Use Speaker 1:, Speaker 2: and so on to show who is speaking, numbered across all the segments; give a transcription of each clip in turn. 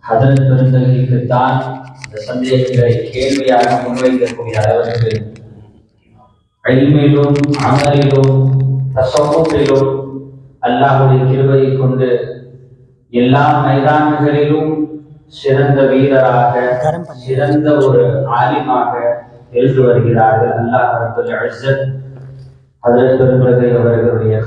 Speaker 1: ஹதரத் பெருந்தகைக்குத்தான் இந்த சந்தேகங்களை கேள்வியாக முன்வைக்கக்கூடிய அளவிற்கு இல்மிலும் அமலிலும் தஸவ்வுஃபிலும் அல்லாஹ்வுடைய கிருபையை கொண்டு எல்லா மைதானங்களிலும் சிறந்த வீரராக சிறந்த ஒரு ஆலிமாக எழுந்து வருகிறார்கள். அல்லாஹ் ரப்பல் இஸ்ஸத் ஹதரத் பெருந்தகை அவர்களுடைய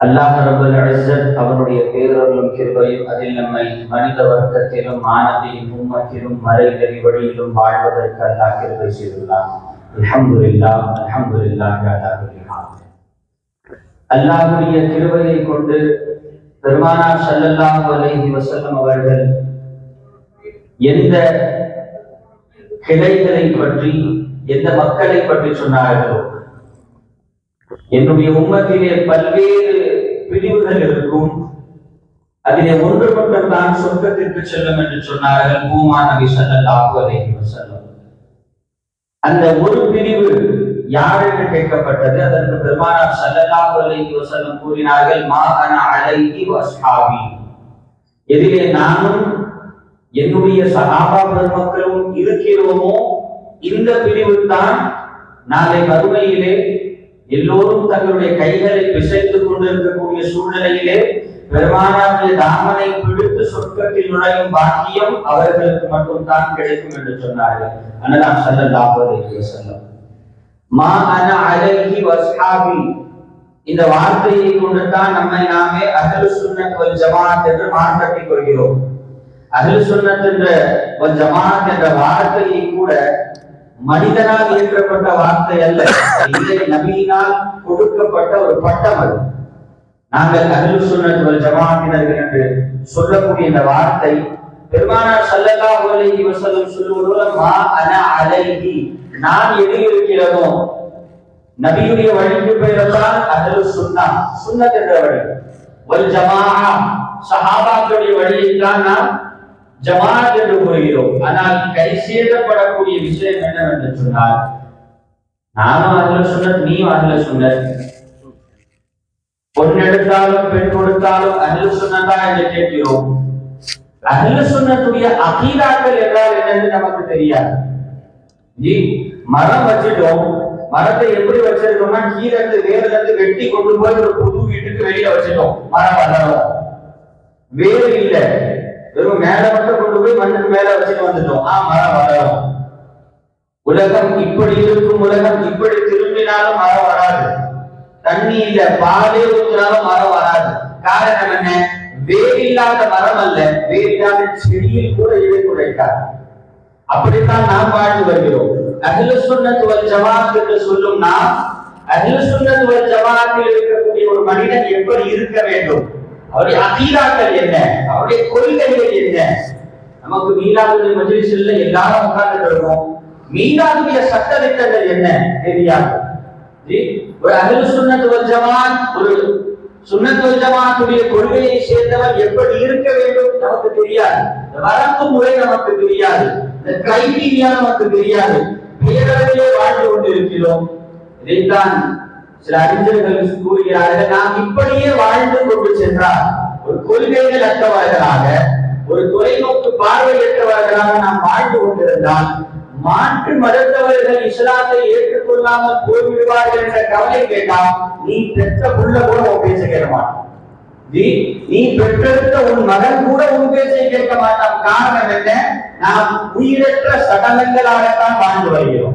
Speaker 1: அல்லாஹ் ரப்பல் இஸ்ஸத் அவருடைய பேரருளும் கிருபையும் அதில் நம்மை மனித வர்க்கத்திலும் மானவியின் உம்மத்திலும் மறைநெறி வழியிலும் வாழ்வதற்கு அல்லாஹ் கிருபை செய்துள்ளார். அல்ஹம்துலில்லாஹ் அல்ஹம்துலில்லாஹ் அலா குல்லி ஹால். அல்லாஹ்வுடைய கிருபையை கொண்டு பெருமானார் ஸல்லல்லாஹு அலைஹி வஸல்லம் அவர்கள் எந்த கிளைகளை பற்றி எந்த மக்களை பற்றி சொன்னார்களோ, என்னுடைய உம்மத்திலே பல்வேறு பிரிவுகள் இருக்கும், அதிலே ஒன்று மட்டும் தான் சொர்க்கத்திற்கு செல்லும் என்று சொன்னார்கள் பூமா நபி ஸல்லல்லாஹு அலைஹி வஸல்லம். அந்த ஒரு பிரிவு யார் என்று கேட்கப்பட்டது. அதற்கு பெருமானார் ஸல்லல்லாஹு அலைஹி வஸல்லம் கூறினார்கள், மா அனா அலைஹி வஸ்ஹாபி. எதிலே நானும் என்னுடைய சஹாபா பெருமக்களும் இருக்கிறோமோ இந்த பிரிவு தான் நாளை மறுமையிலே எல்லோரும் தங்களுடைய கைகளை பிசைத்துக் கொண்டிருக்கக்கூடிய சூழ்நிலையிலே பெருமானாருடைய தாமனை பிடித்து சொர்க்கத்தில் நுழையும் பாக்கியம் அவர்களுக்கு மட்டும் தான் கிடைக்கும் என்று சொன்னார்கள். அன்னலாம் ஸல்லல்லாஹு அலைஹி வஸல்லம். மா அன அலைஹி வஸ்ஹாபி இந்த வார்த்தையை கொண்டுதான் நம்மை நாமே அஹ்லு சுன்னத் வல் ஜமாஅத் என்று மாற்றிக் கொள்கிறோம். அஹ்லு சுன்னத் வல் ஜமாஅத் என்ற வார்த்தையை கூட மனிதனால் இயற்றப்பட்ட வார்த்தை அல்ல, நபியினால் கொடுக்கப்பட்ட ஒரு பட்டம். அது நாங்கள் அஹ்லு சுன்னத் வல் ஜமாஅத்தினர்கள் என்று சொல்லக்கூடிய இந்த வார்த்தை பெருமானார் ஸல்லல்லாஹு அலைஹி வஸல்லம் சொல்லுவது மா அனா அலைஹி, நான் எது இருக்கிறதோ நபியுடைய வழிக்கு பெயர்தான் அஹ்லு சுன்னா, சுன்னத் என்ற வழி. வல் ஜமாஅ சஹாபாக்களுடைய வழியை தான் நாம் ஜமாஅத் என்று கூறுகிறோம். ஆனால் கை சேதப்படக்கூடிய விஷயம் என்னவென்று சொன்னால், நானும் அஹ்லு சுன்னத் நீயும் அஹ்லு சுன்னத், பொன் எடுத்தாலும் பெண் கொடுத்தாலும் அஹ்லு சுன்னத்தா என்று கேட்கிறோம். அஹ்லு சுன்னத்துடைய அகீதாக்கள் என்றால் என்னன்னு நமக்கு தெரியாது. மரம் வச்சிட்டோம், மரத்தை எப்படி வச்சிருக்கோம்னா கீழே இருந்து வேர்ல இருந்து வெட்டி கொண்டு போய் ஒரு புது வீட்டுக்கு வெளியில வச்சிட்டோம், மரம் வளரும். வேறு இல்லை, வெறும் மேல மட்டும் கொண்டு போய் மண்ணுக்கு மேல வச்சுட்டு வந்துட்டோம், மரம் வளரும். உலகம் இப்படி இருக்கும், உலகம் இப்படி திரும்பினாலும் மரம் வராது. தண்ணி இல்ல, பாலே ஊற்றினாலும் மரம் வராது. காரணம் என்ன? வேர் இல்லாத மரம் அல்ல, வேர் இல்லாத செடியில் கூட இழை குறைக்காது. அப்படித்தான் நாம் வாழ்ந்து வருகிறோம். அஹ்லு சுன்னத் வல் ஜமாஅத் என்று சொல்லும் நாம் அஹ்லு சுன்னத் வல் ஜமாஅத்தில் இருக்கக்கூடிய ஒரு மனிதன் எப்படி இருக்க வேண்டும், அவருடைய அகீதாக்கள் என்ன, அவருடைய கொள்கைகள் என்ன. நமக்கு மீலாதுடைய மஜ்லிஸ்ல எல்லாரும் உட்கார்ந்து இருக்கோம், மீலாதுடைய சட்டதிட்டங்கள் என்ன தெரியாது. ஒரு அஹ்லு சுன்னத் வல் ஜமாஅத், ஒரு சுன்னத் வல் ஜமாஅத்துடைய கொள்கையை சேர்ந்தவர் எப்படி இருக்க வேண்டும் நமக்கு தெரியாது. வரம்பு முறை நமக்கு தெரியாது, கிரைட்டீரியா நமக்கு தெரியாது. பேரளவிலே வாழ்ந்து கொண்டிருக்கிறோம். இதைத்தான் சில அறிஞர்கள் கூறுகிறார்கள், நாம் இப்படியே வாழ்ந்து கொண்டு சென்றால், ஒரு கொள்கைகள் அற்றவர்களாக, ஒரு தொலைநோக்கு பார்வையற்றவர்களாக நாம் வாழ்ந்து கொண்டிருந்தால், மாற்று மதத்தவர்கள் இஸ்லாத்தை ஏற்றுக்கொள்ளாமல் போய்விடுவார்கள் என்ற கவலை கேட்டால், நீ பெற்ற புள்ள கூட உன் பேச்ச கேட்க மாட்டான். நீ பெற்றெடுத்த உன் மகன் கூட உன் பேச்சை கேட்க மாட்டான். காரணம் என்ன? நாம் உயிரற்ற சடலங்களாகத்தான் வாழ்ந்து வருகிறோம்.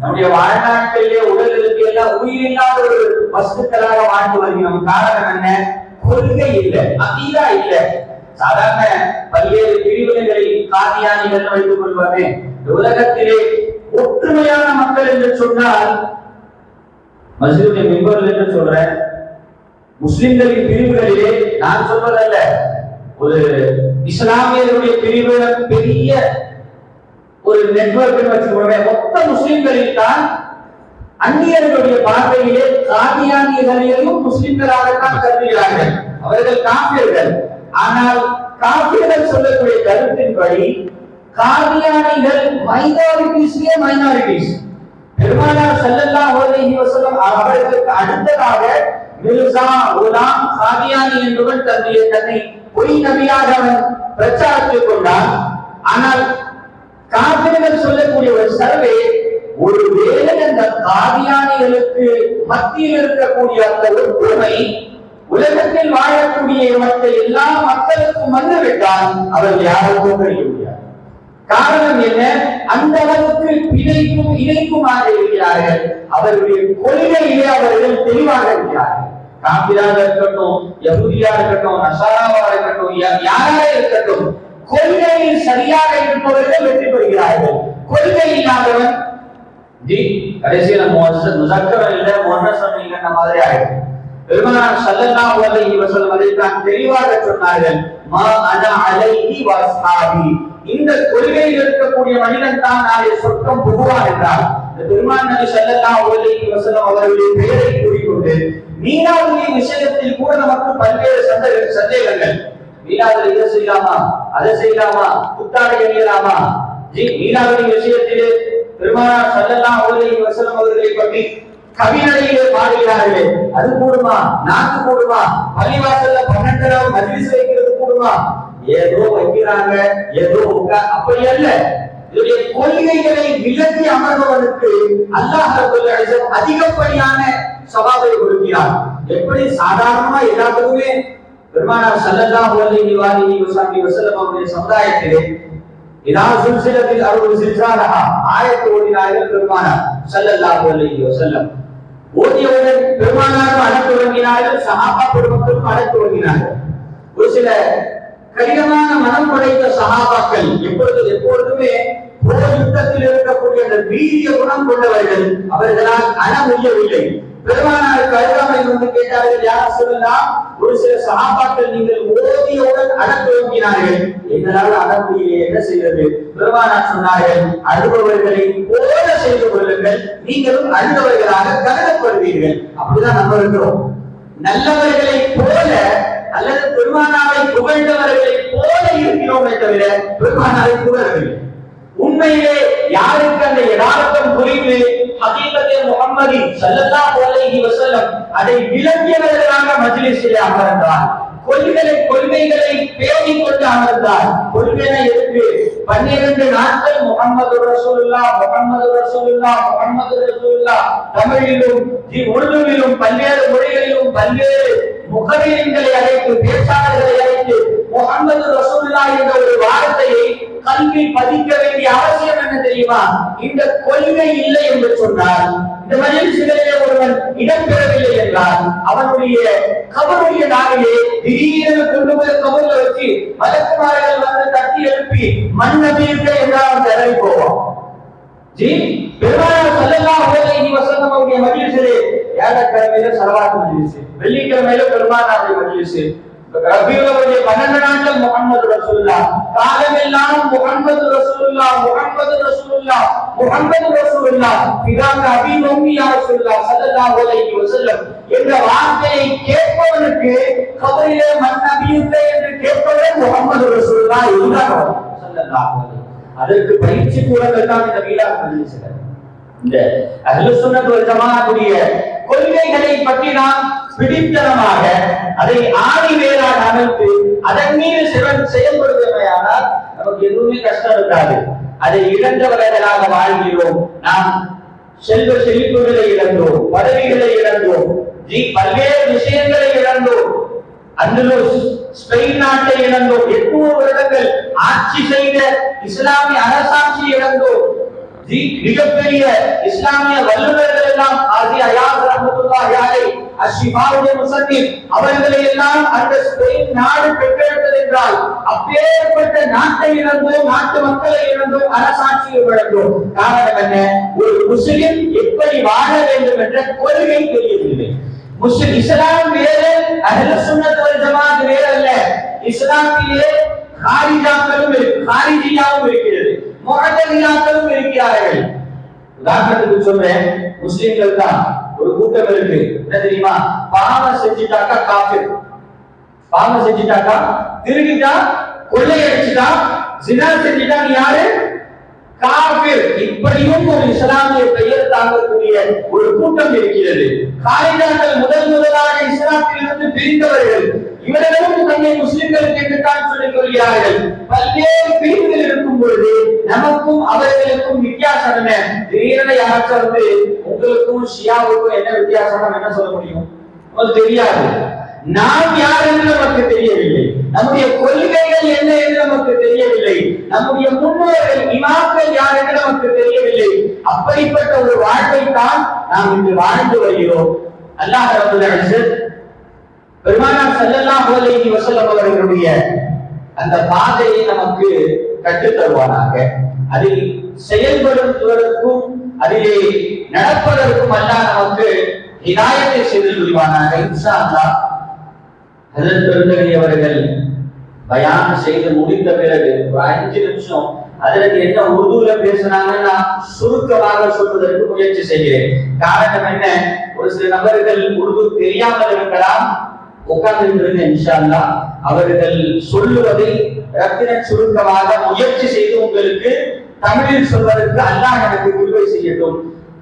Speaker 1: நம்முடைய வாழ்நாட்களிலே உடலுக்கு எல்லாம் உயிரில்லாத ஒரு வஸ்துக்களாக வாழ்ந்து வருகிறோம். காரணம் என்ன? கொள்கை இல்லை, அகீதா இல்லை. சாதாரண பல்வேறு பிரிவினைகளில் காதியானிகள் வைத்துக் கொள்வாங்க. உலகத்திலே ஒற்றுமையான மக்கள் என்று சொன்னால், மஸ்ஜிதுடைய மிம்பர்ல என்று சொல்றேன், முஸ்லிம்களின் பிரிவுகளிலே நான் சொல்வதல்ல, ஒரு இஸ்லாமியருடைய பிரிவு பெரிய ஒரு நெட்வொர்க் வச்சுக்கோங்க, மொத்த முஸ்லிம்களில் தான் அந்நியர்களுடைய பார்வையிலே காதியானியர்களையும் முஸ்லிம்களாகத்தான் கருதுகிறார்கள். அவர்கள் காபியர்கள். ஆனால் காபியர்கள் சொல்லக்கூடிய கருத்தின்படி காதியானிகள் மைனாரிட்டிஸ். பெருமானார் ஸல்லல்லாஹு அலைஹி வஸல்லம் அவர்களுக்கு அடுத்ததாக மிர்சா குலாம் காதியானி என்பவன் தன்னை பொய் நபியாக அவன் பிரச்சாரத்துக் கொண்டான். ஆனால் காபிர்கள் சொல்லக்கூடிய ஒரு சர்வே, ஒருவேளை அந்த காதியானிகளுக்கு மத்தியில் இருக்கக்கூடிய அந்த ஒற்றுமை உலகத்தில் வாழக்கூடிய மற்ற எல்லா மக்களுக்கும் வந்துவிட்டால் அவர்கள் யாருக்கும் தெரிய முடியாது. காரணம் என்ன? அந்த அளவுக்கு பிழைக்கும் இணைக்குமாக இருக்கிறார்கள். அவர்களுடைய கொள்கையிலே அவர்கள் தெளிவாக இருக்கிறார்கள். காபிராக இருக்கட்டும், யஹூதியா இருக்கட்டும், நசாராவா இருக்கட்டும், யாராக இருக்கட்டும், கொள்கையில் சரியாக இருப்பவர்கள் வெற்றி பெறுகிறார்கள். கொள்கை இல்லாதவன் கடைசியில முஸக்கர் இல்ல முன்னஸம் இல்ல மாதிரி ஆயிடும். பெருமானார் ஸல்லல்லாஹு அலைஹி வஸல்லம் அதைத்தான் தெளிவாக சொன்னார்கள். மா அனா அலைஹி வஸ்ஹாபி, இந்த கொள்கையில் இருக்கக்கூடிய மனிதன் தான் நாளை சொர்க்கம் புகுவான் என்றார். பெருமான் நபி ஸல்லல்லாஹு அலைஹி வஸல்லம் அவர்களுடைய பெயரை கூறிக்கொண்டு மீனாவுடைய விஷயத்தில் கூட நமக்கு பல்வேறு சந்தேகங்கள். மீனாவில் இதை செய்யலாமா, அதை செய்யலாமா, புத்தாடை அணியலாமா? மீனாவுடைய விஷயத்திலே பெருமானார் ஸல்லல்லாஹு அலைஹி வஸல்லம் அவர்களை பற்றி கவிநடையிலே பாடுகிறார்கள். அது கூடுமா? நாக்கு கூடுமா? பள்ளிவாசல்ல 12வது மஜ்லிஸ் வைக்கிறது கூடுமா? ஏதோ வைக்கிறாங்க, ஏதோ அப்படி அல்ல. இதனுடைய கொள்கைகளை விலக்கி அமர்ந்தவனுக்கு அல்லாஹ் ரப்பல் இஸ்ஸத் அதிகப்படியான சவாலை கொடுக்கிறார். எப்படி சாதாரணமா எல்லாத்துக்குமே பெருமானார் ஸல்லல்லாஹு அலைஹி வஸல்லம் அவருடைய சமுதாயத்திலே இதா சுல்சிலத்தில் அருள் சில்சாலஹா ஆயத்து ஓதினார்கள் பெருமானார் ஸல்லல்லாஹு அலைஹி வஸல்லம். ஓதியவுடன் பெருமானாரும் அடக்க தொடங்கினார்கள், சஹாபா பெருமக்களும் அடக்க தொடங்கினார்கள். ஒரு சில கடினமான மனம் படைத்த சஹாபாக்கள் எப்பொழுதுமே போர் யுத்தத்தில் இருக்கக்கூடிய அந்த வீரிய குணம் கொண்டவர்கள், அவர்களால் அண முடியவில்லை. பெருமானாருக்கு அருகாமையில் வந்து கேட்டார்கள், யார் சொல்லலாம், ஒரு சில சஹாபாக்கள் நீங்கள் ஓதியவுடன் அடக்க தொடங்கினார்கள், எங்களால் அட முடியலை, என்ன செய்வது? பெருமானார் சொன்னார்கள், அழுபவர்களை போல செய்து கொள்ளுங்கள், நீங்களும் அழுபவர்களாக கருதப்படுவீர்கள். அப்படிதான் நம்ம இருக்கிறோம். நல்லவர்களை போல அல்லது பெருமானாரை புகழ்ந்தவர்களை போல இருக்கிறோமே தவிர பெருமானாரை புகழவில்லை. உண்மையிலே யாருக்கு அந்த யதார்த்தம் புரிந்து ஹகீகத்தே முஹம்மதி ஸல்லல்லாஹு அலைஹி வஸல்லம் அதை விளங்கியவர்களாக மஜ்லிஸிலே அமர்ந்தார். கொள்கைகளை பேணிக் கொண்டு அமர்ந்தார். கொள்கை எதுக்கு? 12 நாட்கள் முஹம்மது ரசூலுல்லாஹ் முஹம்மது ரசூலுல்லாஹ் முஹம்மது ரசூலுல்லாஹ் தமிழிலும் உருதுவிலும் பல்வேறு மொழிகளிலும் பல்வேறு முகவீன்களை அழைத்து, பேச்சாளர்களை அழைத்து முஹம்மது ரசூலுல்லாஹ் என்ற ஒரு வார்த்தையை கல்வியில் பதிக்க வேண்டிய அவசியம் என்ன தெரியுமா? இந்த கொள்கை இல்லை என்று சொன்னால், இந்த மஜ்லிஸிலே ஒருவன் இடம்பெறவில்லை என்றால் அவனுடைய கபருடைய நாளிலே திடீரென கொண்டு போய் கபர்ல வச்சு மலக்குமார்கள் வந்து தட்டி எழுப்பி மண் நபியுக்கு என்றால் தடவி போவோம். பெருமானார் ஸல்லல்லாஹு அலைஹி வஸல்லம் அவருடைய மஜ்லிஸிலே வியாழக்கிழமையில ஸலவாத் மஜ்லிஸ், வெள்ளிக்கிழமையில பெருமானாருடைய மஜ்லிஸ், ரபியுல் 12 நாட்கள் முஹம்மது ரசூலுல்லாஹ், காலமெல்லாம் முஹம்மது ரசூலுல்லாஹ் முஹம்மது ரசூலுல்லாஹ் முஹம்மது ரசூலுல்லாஹ் பிதாங்க அபீன் உம்மி யா ரசூலுல்லாஹ் ஸல்லல்லாஹு அலைஹி வஸல்லம் என்ற வார்த்தையை கேட்பவனுக்கு கபரிலே மன் நபியுக்கு என்று கேட்பவன் முஹம்மது ரசூலுல்லாஹ் ஸல்லல்லாஹு அலைஹி. அதற்கு பயிற்சி கூடங்கள் தான் இந்த மீலாத் மஜ்லிஸ். இந்த அஹ்லுஸ் சுன்னத் வல் ஜமாஅத்துடைய கொள்கைகளை பற்றி நாம் பிடித்தனமாக அதை ஆணி வேராக அமைத்து அதன் மீது செயல்படுவதையானால் நமக்கு எதுவுமே கஷ்டம் இருக்காது. அதை இழந்தவர்களாக வாழ்கிறோம். நாம் செல்வ செழிப்புகளை இழந்தோம், பதவிகளை இழந்தோம், பல்வேறு விஷயங்களை இழந்தோம். அந்தலூஸ் ஸ்பெயின் நாட்டை இழந்தோம். 800 வருடங்கள் ஆட்சி செய்த இஸ்லாமிய அரசாட்சி இழந்தோம். மிகப்பெரிய இஸ்லாமிய வல்லுநர்கள் எல்லாம் ஆதி அயாத் ரஹ்மத்துல்லாஹி அலைஹி அஷ்ஷிஃபாவுடைய முஸன்னிஃப் அவர்களை எல்லாம் அந்த ஸ்பெயின் நாடு பெற்றெடுத்தது என்றால் அப்பேற்பட்ட நாட்டை இழந்தோம், நாட்டு மக்களை இழந்தோம், அரசாட்சியை இழந்தோம். காரணம் என்ன? ஒரு முஸ்லிம் எப்படி வாழ வேண்டும் என்ற கொள்கை தெரியவில்லை. முஸ்லிம் இஸ்லாம் வேறு, அஹ்லுஸ் சுன்னத் வல் ஜமாஅத் வேறு அல்ல. இஸ்லாமிலே காரிஜாக்களும் காரிஜியாவும் இருக்கிறது, முஅத்தஸிலாக்களும் இருக்கிறார்கள். உதாரணத்துக்கு சொல்றேன், முஸ்லிம்கள் தான் ஒரு கூட்டம் இருக்கு. என்ன தெரியுமா? பாவம் செஞ்சிட்டாக்கா காஃபிர், பாவம் செஞ்சிட்டாக்கா, திருடிட்டா, கொள்ளையடிச்சிட்டா, ஜினா செஞ்சிட்டா நீ யாரு? காஃபிர். இப்படியும் ஒரு இஸ்லாமிய பெயர் தாங்கக்கூடிய ஒரு கூட்டம் இருக்கிறது. காலிதாக்கள் முதலாக இஸ்லாத்திலிருந்து பிரிந்தவர்கள். இவர்களும் தன்னை முஸ்லிம்களுக்கு என்றுதான் சொல்லிக் கொள்கிறார்கள். பல்வேறு பிரிவுகள் இருக்கும் பொழுது நமக்கும் அவர்களுக்கும் வித்தியாசம் என்ன? திடீரென யாராச்சும் வந்து உங்களுக்கும் ஷியாவுக்கும் என்ன வித்தியாசம் என்ன சொல்ல முடியும்? அது தெரியாது. நாம் யார் என்று நமக்கு தெரியவில்லை, நம்முடைய கொள்கைகள் என்ன என்று நமக்கு தெரியவில்லை, நம்முடைய முன்னோர்கள் இமாம்கள் யார் என்று நமக்கு தெரியவில்லை. அப்படிப்பட்ட ஒரு வாழ்வை தான் நாம் இன்று வாழ்ந்து வருகிறோம். அல்லாஹ் ரப்பல் இஸ்ஸத் பெருமானார் ஸல்லல்லாஹு அலைஹி வஸல்லம் அவர்களுடைய அந்த பாதையை நமக்கு கற்றுத் தருவானாக. அதில் செயல்படுவதற்கும் அதிலே நடப்பதற்கும் அல்லாஹ் நமக்கு ஹிதாயத்தை செய்து கொள்வானாக. இன்ஷா அல்லாஹ் ஹஜ்ரத் பெருந்தகை அவர்கள் பயான் செய்து முடித்த பிறகு ஒரு 5 நிமிஷம் அதற்கு என்ன உருதுல பேசுறாங்கன்னா சுருக்கமாக சொல்வதற்கு முயற்சி செய்கிறேன். காரணம் என்ன? ஒரு சில நபர்கள் உருது தெரியாமல் இருக்கலாம். உட்கார்ந்து இன்ஷா அல்லாஹ் அவர்கள் சொல்லுவதை ரத்தின சுருக்கமாக முயற்சி செய்து உங்களுக்கு தமிழில் சொல்வதற்கு அல்லாஹ் எனக்கு கிருபை செய்யட்டும்.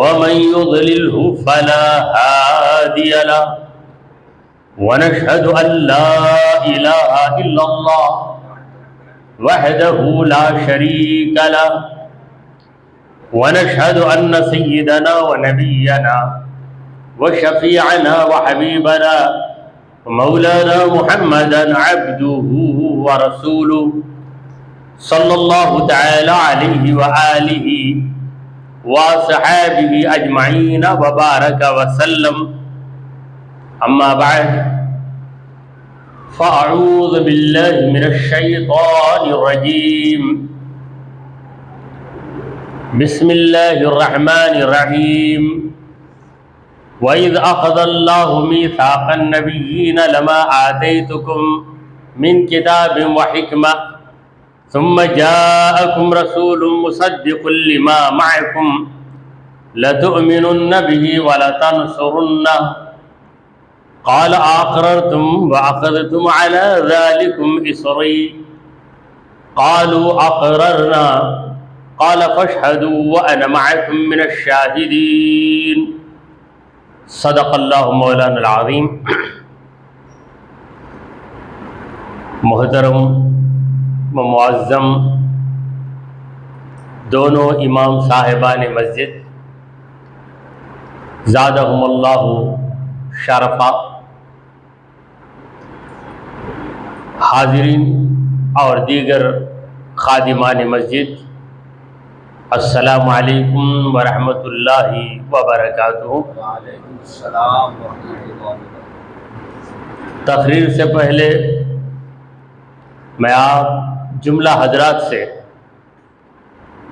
Speaker 2: ومن يضلله فلا هادي له ونشهد أن لا إله إلا الله وحده لا شريك له ونشهد أن سيدنا ونبينا وشفيعنا وحبيبنا مولانا محمدا عبده ورسوله صلى الله تعالى عليه وآله وصحابه أجمعين وبارك وسلم. أما بعد فأعوذ بالله من الشيطان الرجيم. بسم الله الرحمن الرحيم. وإذ أخذ الله ميثاق النبيين لما آتيتكم من كتاب وحكمة ثم جاءكم رسول مصدق لما معكم لتؤمنن به ولتنصرنه قال أقررتم وأخذتم على ذلكم إصري قالوا أقررنا قال فاشهدوا وأنا معكم من الشاهدين. صدق الله مولانا العظيم. محترم معظم دونوں امام صاحبان مسجد زادہم اللہ شرفا، حاضرین اور دیگر خادمان مسجد، السلام علیکم ورحمۃ اللہ وبرکاتہ.
Speaker 1: وعلیکم السلام ورحمۃ اللہ وبرکاتہ.
Speaker 2: تقریر سے پہلے میں آپ جملہ حضرات سے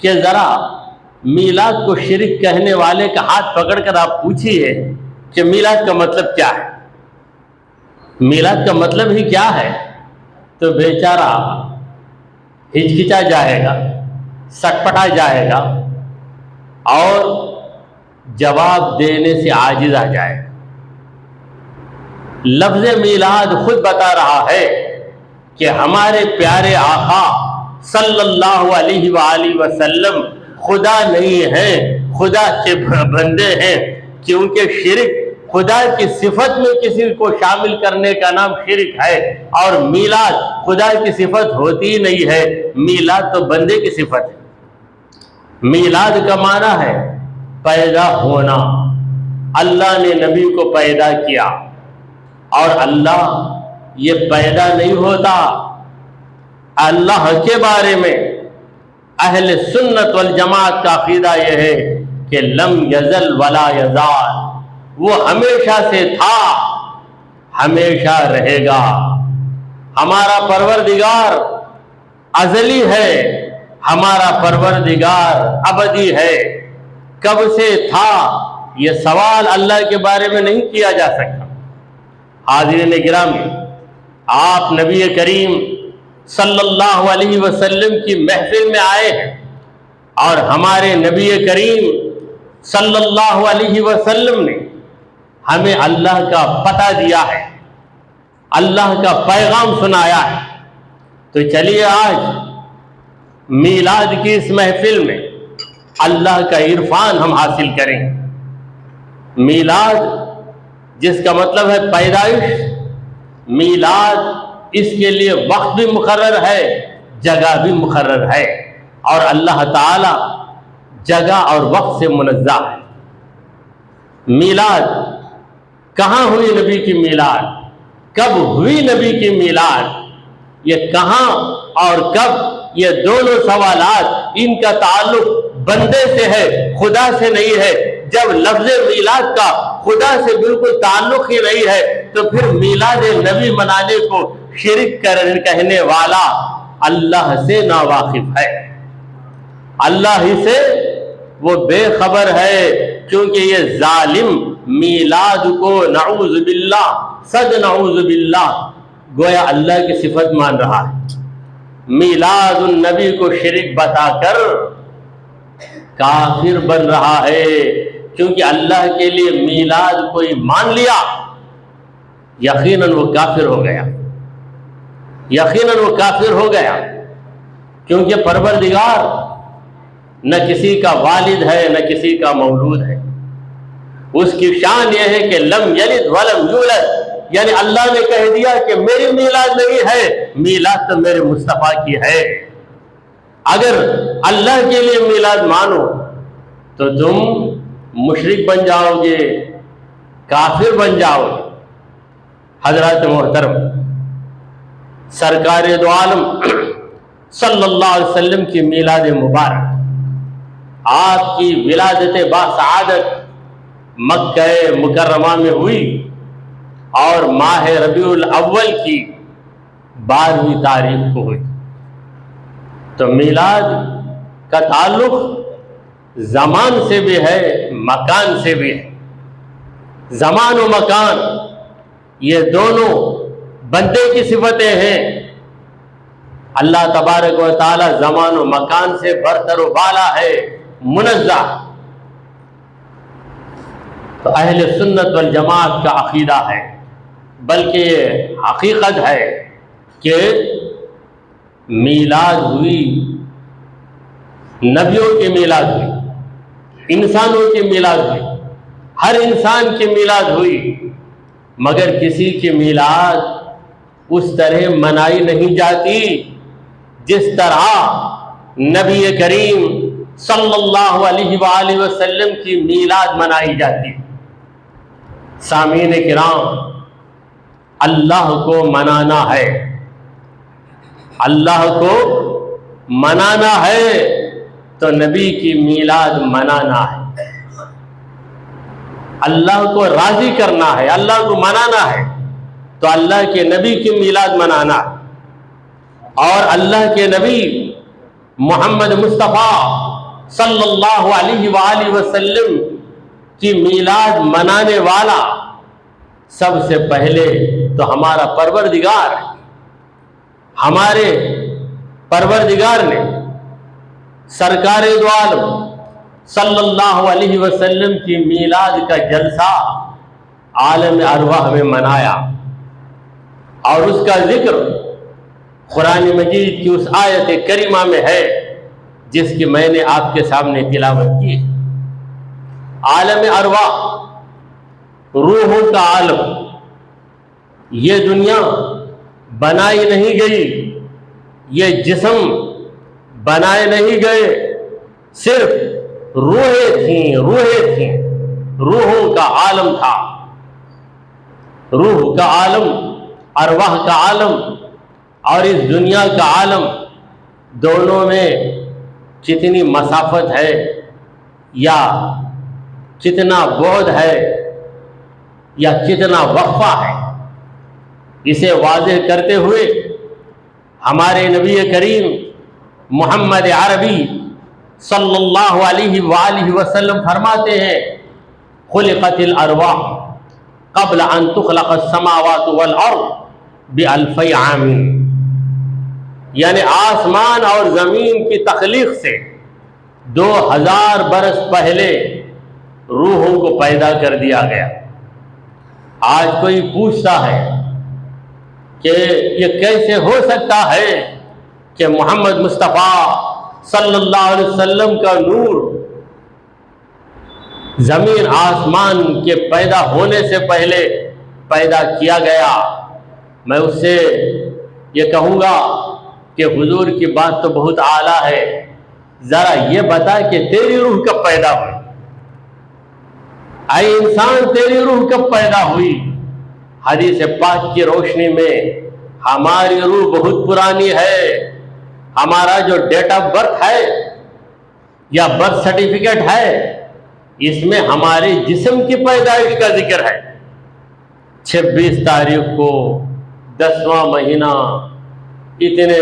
Speaker 2: کہ ذرا میلاد کو شرک کہنے والے کا ہاتھ پکڑ کر آپ پوچھیے کہ میلاد کا مطلب کیا ہے، میلاد کا مطلب ہی کیا ہے، تو بیچارہ ہچکچا جائے گا، سٹپٹا جائے گا اور جواب دینے سے عاجز آ جائے گا۔ لفظ میلاد خود بتا رہا ہے کہ ہمارے پیارے آقا صلی اللہ علیہ وآلہ وسلم خدا نہیں ہیں، خدا کے بندے ہیں، کیونکہ شرک خدا کی صفت میں کسی کو شامل کرنے کا نام شرک ہے، اور میلاد خدا کی صفت ہوتی ہی نہیں ہے، میلاد تو بندے کی صفت ہے۔ میلاد کا معنی ہے پیدا ہونا، اللہ نے نبی کو پیدا کیا، اور اللہ یہ پیدا نہیں ہوتا۔ اللہ کے بارے میں اہل سنت والجماعت کا عقیدہ یہ ہے کہ لم یزل ولا یزال، وہ ہمیشہ سے تھا، ہمیشہ رہے گا۔ ہمارا پروردگار ازلی ہے، ہمارا پروردگار ابدی ہے۔ کب سے تھا یہ سوال اللہ کے بارے میں نہیں کیا جا سکتا۔ حاضرین گرامی، آپ نبی کریم صلی اللہ علیہ وسلم کی محفل میں آئے ہیں، اور ہمارے نبی کریم صلی اللہ علیہ وسلم نے ہمیں اللہ کا پتہ دیا ہے، اللہ کا پیغام سنایا ہے۔ تو چلیے آج میلاد کی اس محفل میں اللہ کا عرفان ہم حاصل کریں۔ میلاد جس کا مطلب ہے پیدائش، میلاد اس کے لیے وقت بھی مقرر ہے، جگہ بھی مقرر ہے، اور اللہ تعالی جگہ اور وقت سے منزہ ہے۔ میلاد کہاں ہوئی نبی کی میلاد، کب ہوئی نبی کی میلاد، یہ کہاں اور کب، یہ دونوں سوالات ان کا تعلق بندے سے ہے، خدا سے نہیں ہے۔ جب لفظ میلاد کا خدا سے بالکل تعلق ہی نہیں ہے تو پھر میلاد نبی منانے کو شرک کہنے والا اللہ سے ناواقف ہے، اللہ ہی سے وہ بے خبر ہے، کیونکہ یہ ظالم میلاد کو نعوذ باللہ، صد نعوذ باللہ، گویا اللہ کی صفت مان رہا ہے۔ میلاد النبی کو شرک بتا کر کافر بن رہا ہے، کیونکہ اللہ کے لیے میلاد کوئی مان لیا یقیناً وہ کافر ہو گیا، یقیناً وہ کافر ہو گیا، کیونکہ پروردگار نہ کسی کا والد ہے نہ کسی کا مولود ہے۔ اس کی شان یہ ہے کہ لم یلد ولم یولد، یعنی اللہ نے کہہ دیا کہ میری میلاد نہیں ہے، میلاد تو میرے مصطفیٰ کی ہے۔ اگر اللہ کے لیے میلاد مانو تو تم مشرک بن جاؤ گے، کافر بن جاؤ گے۔ حضرات محترم، سرکار دو عالم صلی اللہ علیہ وسلم کی میلاد مبارک، آپ کی ولادت باسعادت مکہ مکرمہ میں ہوئی، اور ماہ ربیع الاول کی 12ویں تاریخ کو ہوئی۔ تو میلاد کا تعلق زمان سے بھی ہے، مکان سے بھی ہے۔ زمان و مکان یہ دونوں بندے کی صفتیں ہیں۔ اللہ تبارک و تعالی زمان و مکان سے برتر و بالا ہے، منزہ۔ تو اہل سنت والجماعت کا عقیدہ ہے، بلکہ یہ حقیقت ہے کہ میلاد ہوئی، نبیوں کی میلاد ہوئی، انسانوں کی میلاد ہوئی، ہر انسان کی میلاد ہوئی، مگر کسی کی میلاد اس طرح منائی نہیں جاتی جس طرح نبی کریم صلی اللہ علیہ وآلہ وسلم کی میلاد منائی جاتی۔ سامعین کرام، اللہ کو منانا ہے، اللہ کو منانا ہے تو نبی کی میلاد منانا ہے۔ اللہ کو راضی کرنا ہے، اللہ کو منانا ہے تو اللہ کے نبی کی میلاد منانا ہے۔ اور اللہ کے نبی محمد مصطفیٰ صلی اللہ علیہ وآلہ وسلم کی میلاد منانے والا سب سے پہلے تو ہمارا پروردگار ہے۔ ہمارے پروردگار نے سرکار دو عالم صلی اللہ علیہ وسلم کی میلاد کا جلسہ عالم ارواح میں منایا، اور اس کا ذکر قرآن مجید کی اس آیت کریمہ میں ہے جس کی میں نے آپ کے سامنے تلاوت کی۔ عالم ارواح، روحوں کا عالم، یہ دنیا بنائی نہیں گئی، یہ جسم بنائے نہیں گئے، صرف روحیں تھیں، روحوں کا عالم تھا۔ روح کا عالم، ارواح کا عالم اور اس دنیا کا عالم، دونوں میں کتنی مسافت ہے یا کتنا بعد ہے یا کتنا وقفہ ہے، اسے واضح کرتے ہوئے ہمارے نبی کریم محمد عربی صلی اللہ علیہ وآلہ وسلم فرماتے ہیں: خلقت الارواح قبل ان تخلق السماوات والارض بألف عام، یعنی آسمان اور زمین کی تخلیق سے 2000 برس پہلے روحوں کو پیدا کر دیا گیا۔ آج کوئی پوچھتا ہے کہ یہ کیسے ہو سکتا ہے کہ محمد مصطفیٰ صلی اللہ علیہ وسلم کا نور زمین آسمان کے پیدا ہونے سے پہلے پیدا کیا گیا؟ میں اس سے یہ کہوں گا کہ حضور کی بات تو بہت اعلیٰ ہے، ذرا یہ بتا کہ تیری روح کب پیدا ہوئی؟ اے انسان، تیری روح کب پیدا ہوئی؟ حدیث پاک کی روشنی میں ہماری روح بہت پرانی ہے۔ ہمارا جو ڈیٹ آف برتھ ہے یا برتھ سرٹیفکیٹ ہے، اس میں ہمارے جسم کی پیدائش کا ذکر ہے۔ 26 تاریخ کو 10واں مہینہ اتنے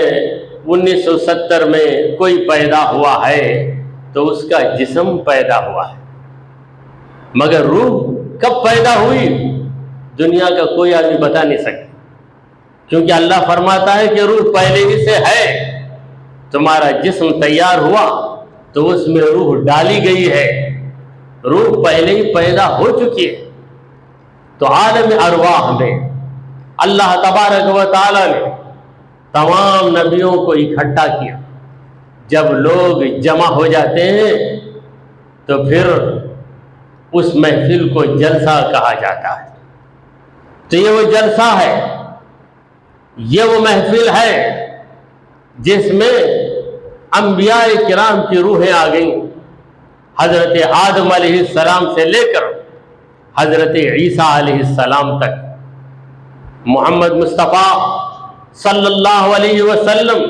Speaker 2: 1970 میں کوئی پیدا ہوا ہے تو اس کا جسم پیدا ہوا ہے، مگر روح کب پیدا ہوئی دنیا کا کوئی آدمی بتا نہیں سکتا، کیونکہ اللہ فرماتا ہے کہ روح پہلے ہی سے ہے۔ تمہارا جسم تیار ہوا تو اس میں روح ڈالی گئی ہے، روح پہلے ہی پیدا ہو چکی ہے۔ تو عالم ارواح میں اللہ تبارک و تعالی نے تمام نبیوں کو اکٹھا کیا۔ جب لوگ جمع ہو جاتے ہیں تو پھر اس محفل کو جلسہ کہا جاتا ہے۔ تو یہ وہ جلسہ ہے، یہ وہ محفل ہے جس میں انبیاء کرام کی روحیں آ گئیں، حضرت آدم علیہ السلام سے لے کر حضرت عیسیٰ علیہ السلام تک۔ محمد مصطفیٰ صلی اللہ علیہ وسلم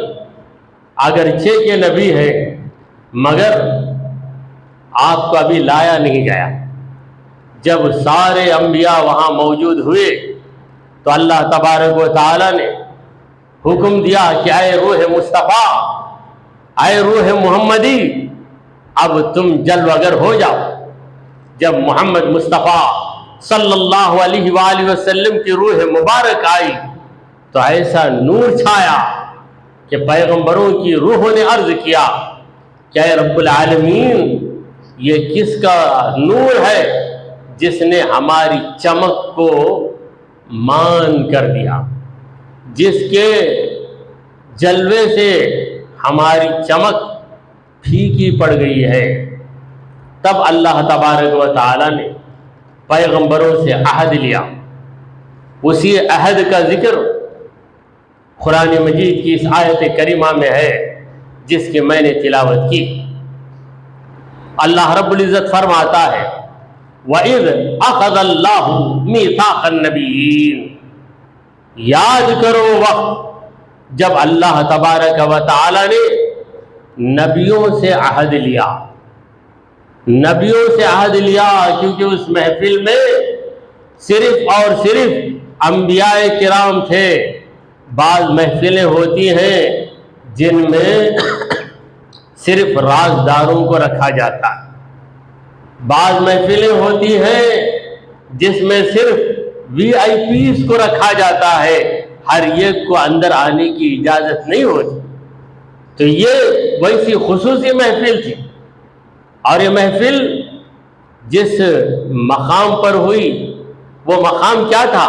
Speaker 2: اگرچہ کے نبی ہے، مگر آپ کو ابھی لایا نہیں گیا۔ جب سارے انبیاء وہاں موجود ہوئے تو اللہ تبارک و تعالی نے حکم دیا کہ اے روح مصطفیٰ، اے روح محمدی، اب تم جلوہ گر ہو جاؤ۔ جب محمد مصطفیٰ صلی اللہ علیہ وآلہ وسلم کی روح مبارک آئی تو ایسا نور چھایا کہ پیغمبروں کی روحوں نے عرض کیا کہ اے رب العالمین، یہ کس کا نور ہے جس نے ہماری چمک کو مان کر دیا، جس کے جلوے سے ہماری چمک پھیکی پڑ گئی ہے۔ تب اللہ تبارک و تعالی نے پیغمبروں سے عہد لیا۔ اسی عہد کا ذکر قرآن مجید کی اس آیت کریمہ میں ہے جس کی میں نے تلاوت کی۔ اللہ رب العزت فرماتا ہے: وَإِذْ أَخَذَ اللَّهُ مِيثَاقَ النَّبِيِّينَ، یاد کرو وقت جب اللہ تبارک و تعالی نے نبیوں سے عہد لیا۔ نبیوں سے عہد لیا کیونکہ اس محفل میں صرف اور صرف انبیاء کرام تھے۔ بعض محفلیں ہوتی ہیں جن میں صرف رازداروں کو رکھا جاتا ہے۔ بعض محفلیں ہوتی ہیں جس میں صرف VIP کو رکھا جاتا ہے، ہر ایک کو اندر آنے کی اجازت نہیں ہوتی۔ تو یہ ویسی خصوصی محفل تھی، اور یہ محفل جس مقام پر ہوئی وہ مقام کیا تھا؟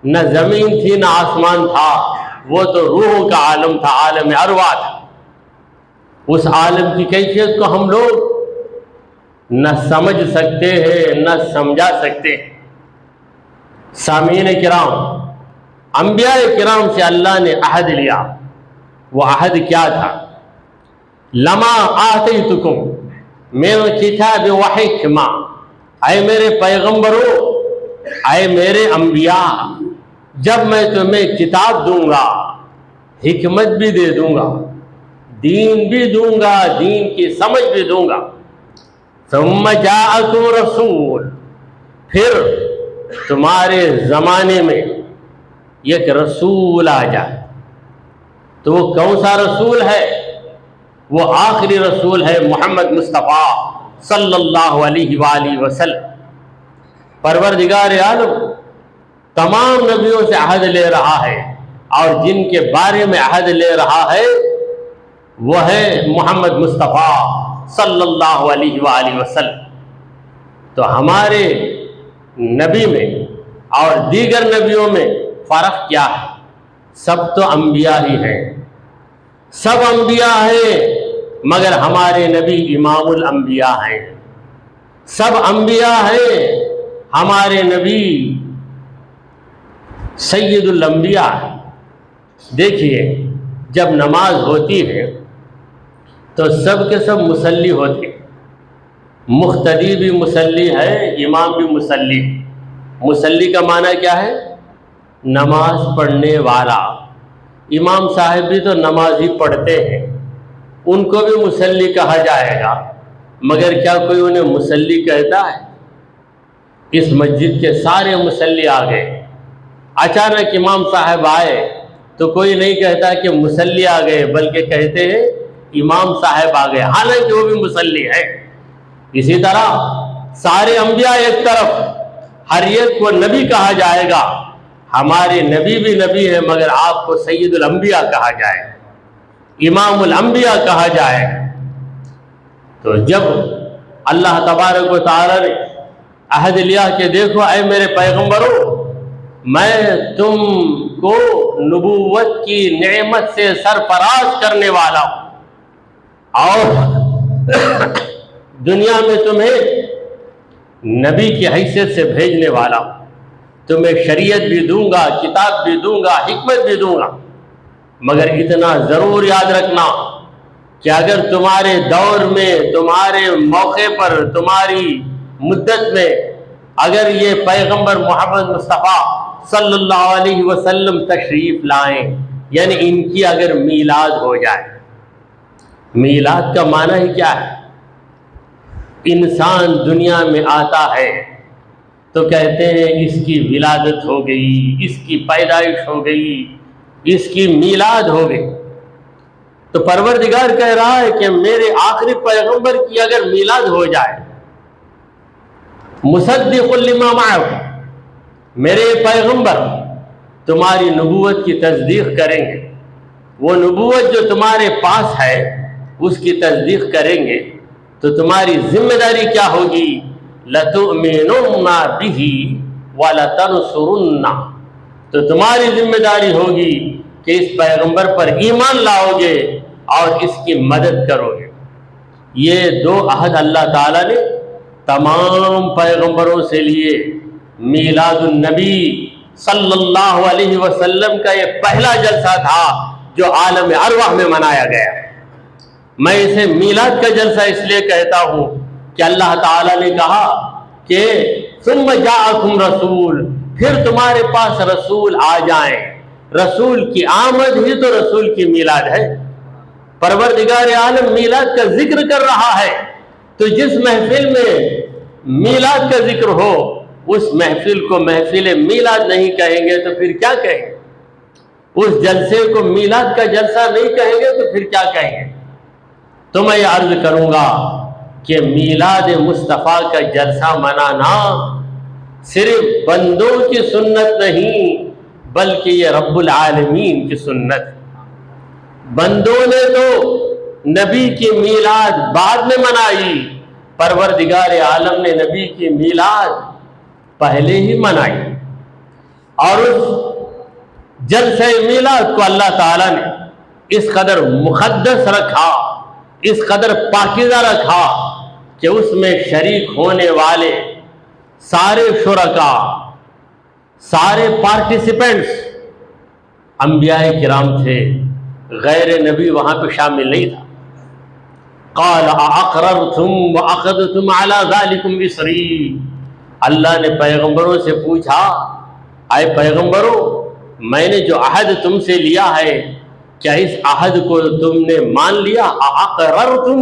Speaker 2: نہ زمین تھی نہ آسمان تھا، وہ تو روحوں کا عالم تھا، عالم ارواح تھا۔ اس عالم کی کیفیت کو ہم لوگ نہ سمجھ سکتے ہیں نہ سمجھا سکتے ہیں۔ سامعین کرام، انبیاء کرام سے اللہ نے عہد لیا، وہ عہد کیا تھا؟ لما آتیتکم من الکتاب وحکمہ، اے میرے پیغمبروں، اے میرے انبیاء، جب میں تمہیں کتاب دوں گا، حکمت بھی دے دوں گا، دین بھی دوں گا، دین کی سمجھ بھی دوں گا، ثم جاءکم رسول، پھر تمہارے زمانے میں ایک رسول آ جائے، تو وہ کون سا رسول ہے؟ وہ آخری رسول ہے محمد مصطفیٰ صلی اللہ علیہ وآلہ وسلم۔ پروردگار عالم تمام نبیوں سے عہد لے رہا ہے، اور جن کے بارے میں عہد لے رہا ہے وہ ہے محمد مصطفیٰ صلی اللہ علیہ وآلہ وسلم۔ تو ہمارے نبی میں اور دیگر نبیوں میں فرق کیا ہے؟ سب تو انبیاء ہی ہیں، سب انبیاء ہیں، مگر ہمارے نبی امام الانبیاء ہیں۔ سب انبیاء ہیں، ہمارے نبی سید الانبیاء ہیں۔ دیکھیے، جب نماز ہوتی ہے تو سب کے سب مصلی ہوتے ہیں، مقتدی بھی مصلی ہے، امام بھی مصلی۔ مصلی کا معنی کیا ہے؟ نماز پڑھنے والا۔ امام صاحب بھی تو نماز ہی پڑھتے ہیں، ان کو بھی مصلی کہا جائے گا، مگر کیا کوئی انہیں مصلی کہتا ہے؟ اس مسجد کے سارے مصلی آ گئے، اچانک امام صاحب آئے تو کوئی نہیں کہتا کہ مصلی آ گئے، بلکہ کہتے ہیں امام صاحب آ گئے، حالانکہ وہ بھی مصلی ہے۔ اسی طرح سارے انبیاء ایک طرف، ہر ایک کو نبی کہا جائے گا، ہمارے نبی بھی نبی ہے، مگر آپ کو سید الانبیاء کہا جائے گا، امام الانبیاء کہا جائے گا۔ تو جب اللہ تبارک و تعالی نے عہد لیا کہ دیکھو اے میرے پیغمبروں، میں تم کو نبوت کی نعمت سے سرفراز کرنے والا ہوں، اور دنیا میں تمہیں نبی کی حیثیت سے بھیجنے والا ہوں، تمہیں شریعت بھی دوں گا، کتاب بھی دوں گا، حکمت بھی دوں گا، مگر اتنا ضرور یاد رکھنا کہ اگر تمہارے دور میں، تمہارے موقع پر، تمہاری مدت میں اگر یہ پیغمبر محمد مصطفیٰ صلی اللہ علیہ وسلم تشریف لائیں، یعنی ان کی اگر میلاد ہو جائے۔ میلاد کا معنی ہی کیا ہے؟ انسان دنیا میں آتا ہے تو کہتے ہیں اس کی ولادت ہو گئی، اس کی پیدائش ہو گئی، اس کی میلاد ہو گئی۔ تو پروردگار کہہ رہا ہے کہ میرے آخری پیغمبر کی اگر میلاد ہو جائے، مصدق لما معکم، میرے پیغمبر تمہاری نبوت کی تصدیق کریں گے، وہ نبوت جو تمہارے پاس ہے اس کی تصدیق کریں گے، تو تمہاری ذمہ داری کیا ہوگی؟ لَتُؤْمِنُنَّ بِهِ وَلَتَنْصُرُنَّ، تو تمہاری ذمہ داری ہوگی کہ اس پیغمبر پر ایمان لاؤ گے اور اس کی مدد کرو گے۔ یہ دو عہد اللہ تعالیٰ نے تمام پیغمبروں سے لیے۔ میلاد النبی صلی اللہ علیہ وسلم کا یہ پہلا جلسہ تھا جو عالم ارواح میں منایا گیا۔ میں اسے میلاد کا جلسہ اس لیے کہتا ہوں کہ اللہ تعالیٰ نے کہا کہ ثم جاءکم رسول، پھر تمہارے پاس رسول آ جائیں۔ رسول کی آمد ہی تو رسول کی میلاد ہے۔ پروردگار عالم میلاد کا ذکر کر رہا ہے، تو جس محفل میں میلاد کا ذکر ہو اس محفل کو محفل میلاد نہیں کہیں گے تو پھر کیا کہیں گے؟ اس جلسے کو میلاد کا جلسہ نہیں کہیں گے تو پھر کیا کہیں گے؟ تو میں یہ عرض کروں گا کہ میلاد مصطفیٰ کا جلسہ منانا صرف بندوں کی سنت نہیں بلکہ یہ رب العالمین کی سنت ہے۔ بندوں نے تو نبی کی میلاد بعد میں منائی، پروردگار عالم نے نبی کی میلاد پہلے ہی منائی، اور اس جلسہ میلاد کو اللہ تعالیٰ نے اس قدر مقدس رکھا، اس قدر پاکیزہ رکھا کہ اس میں شریک ہونے والے سارے شرکاء، سارے پارٹیسپینٹس انبیاء کرام تھے، غیر نبی وہاں پہ شامل نہیں تھا۔ قال اقررتم واخذتم على ذلكم اصری، اللہ نے پیغمبروں سے پوچھا، اے پیغمبروں میں نے جو عہد تم سے لیا ہے کیا اس عہد کو تم نے مان لیا؟ اقررتم،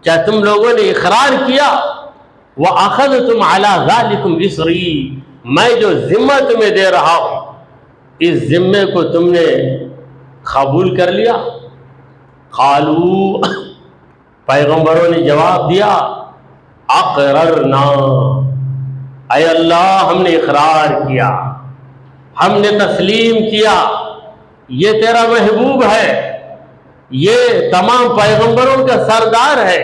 Speaker 2: کیا تم لوگوں نے اقرار کیا؟ واخذتم على ذلكم اصری، میں جو ذمہ تمہیں دے رہا ہوں اس ذمے کو تم نے قبول کر لیا؟ قالوا، پیغمبروں نے جواب دیا، اقررنا، اے اللہ ہم نے اقرار کیا، ہم نے تسلیم کیا، یہ تیرا محبوب ہے، یہ تمام پیغمبروں کا سردار ہے،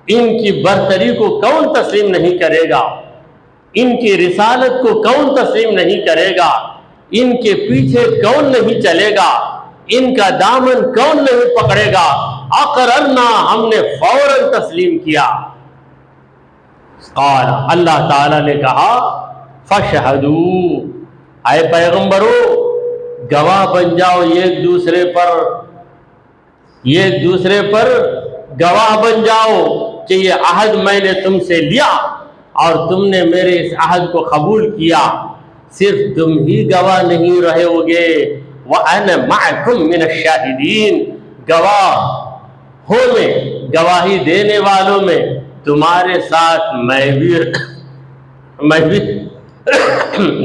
Speaker 2: ان کی برتری کو کون تسلیم نہیں کرے گا، ان کی رسالت کو کون تسلیم نہیں کرے گا، ان کے پیچھے کون نہیں چلے گا، ان کا دامن کون نہیں پکڑے گا؟ اقررنا، ہم نے فوراً تسلیم کیا۔ قال، اللہ تعالیٰ نے کہا، فاشہدوا، اے پیغمبرو گواہ بن جاؤ، ایک دوسرے پر گواہ بن جاؤ کہ یہ عہد میں نے تم سے لیا اور تم نے میرے اس عہد کو قبول کیا۔ صرف تم ہی گواہ نہیں رہے ہوگے، وَأَنَا مَعَكُمْ مِنَ الشَّاهِدِينَ، گواہوں میں، گواہی دینے والوں میں تمہارے ساتھ میں بھی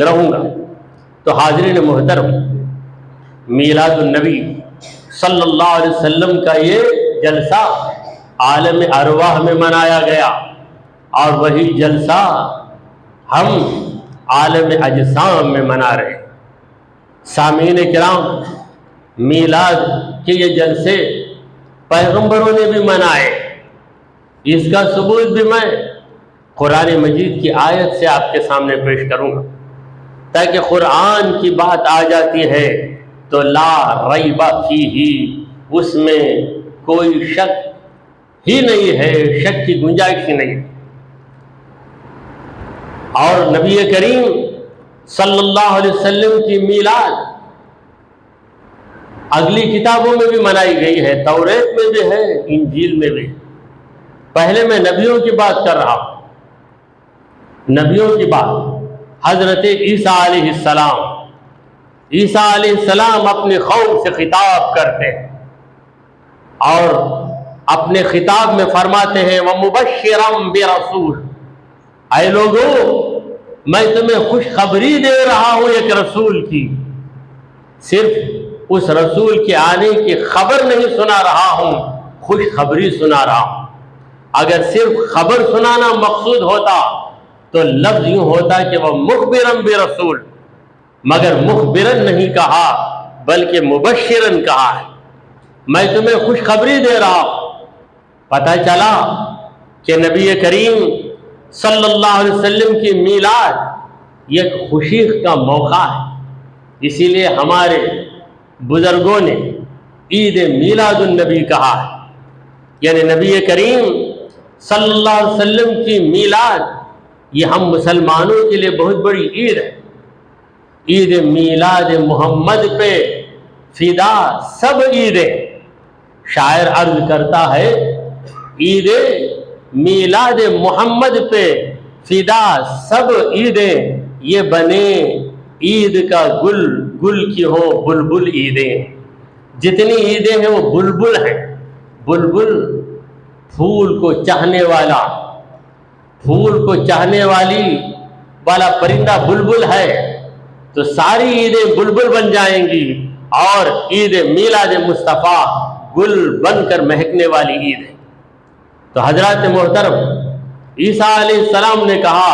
Speaker 2: رہوں گا۔ تو حاضرین محترم، میلاد النبی صلی اللہ علیہ وسلم کا یہ جلسہ عالم ارواح میں منایا گیا، اور وہی جلسہ ہم عالم اجسام میں منا رہے ہیں۔ سامعین کرام، میلاد کے یہ جلسے پیغمبروں نے بھی منائے، اس کا ثبوت بھی میں قرآن مجید کی آیت سے آپ کے سامنے پیش کروں گا، تاکہ قرآن کی بات آ جاتی ہے تو لا ریب فیہ، اس میں کوئی شک ہی نہیں ہے، شک کی گنجائش ہی نہیں۔ اور نبی کریم صلی اللہ علیہ وسلم کی میلاد اگلی کتابوں میں بھی منائی گئی ہے، توریت میں بھی ہے، انجیل میں بھی۔ پہلے میں نبیوں کی بات کر رہا ہوں، نبیوں کی بات۔ حضرت عیسیٰ علیہ السلام، عیسیٰ علیہ السلام اپنی قوم سے خطاب کرتے ہیں اور اپنے خطاب میں فرماتے ہیں وَمُبَشِّرًا بِرَسُولٍ، اے لوگوں میں تمہیں خوشخبری دے رہا ہوں ایک رسول کی، صرف اس رسول کے آنے کی خبر نہیں سنا رہا ہوں، خوشخبری سنا رہا ہوں۔ اگر صرف خبر سنانا مقصود ہوتا تو لفظ یوں ہوتا کہ وہ مخبراً برسول، مگر مخبراً نہیں کہا بلکہ مبشراً کہا ہے، میں تمہیں خوشخبری دے رہا ہوں۔ پتہ چلا کہ نبی کریم صلی اللہ علیہ وسلم کی میلاد یہ خوشی کا موقع ہے، اسی لیے ہمارے بزرگوں نے عید میلاد النبی کہا ہے، یعنی نبی کریم صلی اللہ علیہ وسلم کی میلاد یہ ہم مسلمانوں کے لیے بہت بڑی عید ہے۔ عید میلاد محمد پہ فدا سب عیدیں، شاعر عرض کرتا ہے عید میلاد محمد پہ فدا سب عیدیں، یہ بنے عید کا گل، گل کی ہو بلبل عیدیں۔ جتنی عیدیں ہیں وہ بلبل ہیں، بلبل پھول کو چاہنے والا، پھول کو چاہنے والا پرندہ بلبل ہے، تو ساری عیدیں بلبل بن جائیں گی، اور عید میلاد مصطفیٰ گل بن کر مہکنے والی عید ہے۔ تو حضرات محترم، عیسیٰ علیہ السلام نے کہا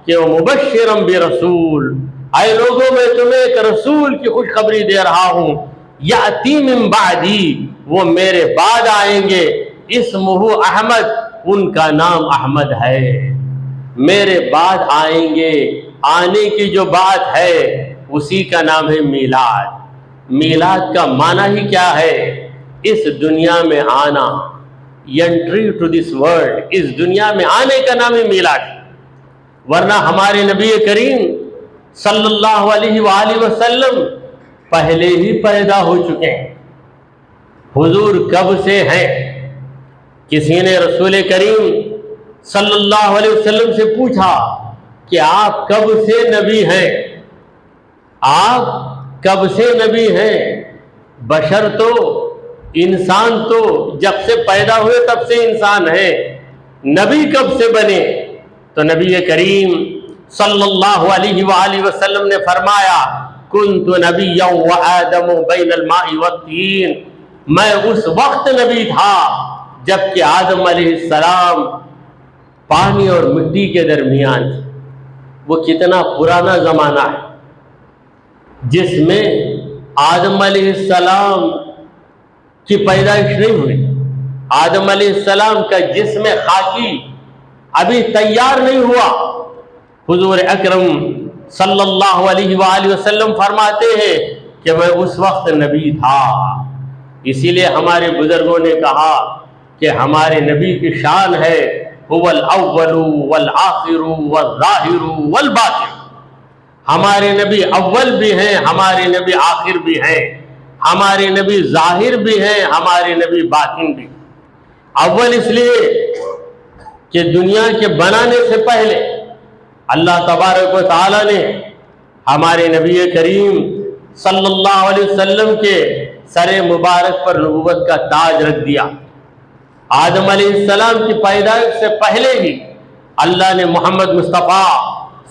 Speaker 2: کہ وہ مبشرم برسول، اے لوگوں میں تمہیں ایک رسول کی خوشخبری دے رہا ہوں، یاتی من بعدی، وہ میرے بعد آئیں گے، اسمہ احمد، ان کا نام احمد ہے، میرے بعد آئیں گے، آنے کی جو بات ہے اسی کا نام ہے میلاد۔ میلاد کا معنی ہی کیا ہے؟ اس دنیا میں آنا، انٹری ٹو دس ورلڈ، اس دنیا میں آنے کا نام ہی میلاد ہے۔ ورنہ ہمارے نبی کریم صلی اللہ علیہ وآلہ وسلم پہلے ہی پیدا ہو چکے ہیں۔ حضور کب سے ہیں؟ کسی نے رسول کریم صلی اللہ علیہ وسلم سے پوچھا کہ آپ کب سے نبی ہیں؟ آپ کب سے نبی ہیں؟ بشر تو، انسان تو جب سے پیدا ہوئے تب سے انسان ہے، نبی کب سے بنے؟ تو نبی کریم صلی اللہ علیہ وآلہ وسلم نے فرمایا کنت نبیا وآدم بین الماء والطین، میں اس وقت نبی تھا جب کہ آدم علیہ السلام پانی اور مٹی کے درمیان تھے۔ وہ کتنا پرانا زمانہ ہے جس میں آدم علیہ السلام کی پیدائش نہیں ہوئی، آدم علیہ السلام کا جسم خاکی ابھی تیار نہیں ہوا۔ حضور اکرم صلی اللہ علیہ وآلہ وسلم فرماتے ہیں کہ میں اس وقت نبی تھا۔ اسی لیے ہمارے بزرگوں نے کہا کہ ہمارے نبی کی شان ہے هو الاول والآخر والظاہر والباطن، ہمارے نبی اول بھی ہیں، ہمارے نبی آخر بھی ہیں، ہمارے نبی ظاہر بھی ہیں، ہمارے نبی باطن بھی۔ اول اس لیے کہ دنیا کے بنانے سے پہلے اللہ تبارک و تعالی نے ہمارے نبی کریم صلی اللہ علیہ وسلم کے سر مبارک پر نبوت کا تاج رکھ دیا۔ آدم علیہ السلام کی پیدائش سے پہلے ہی اللہ نے محمد مصطفیٰ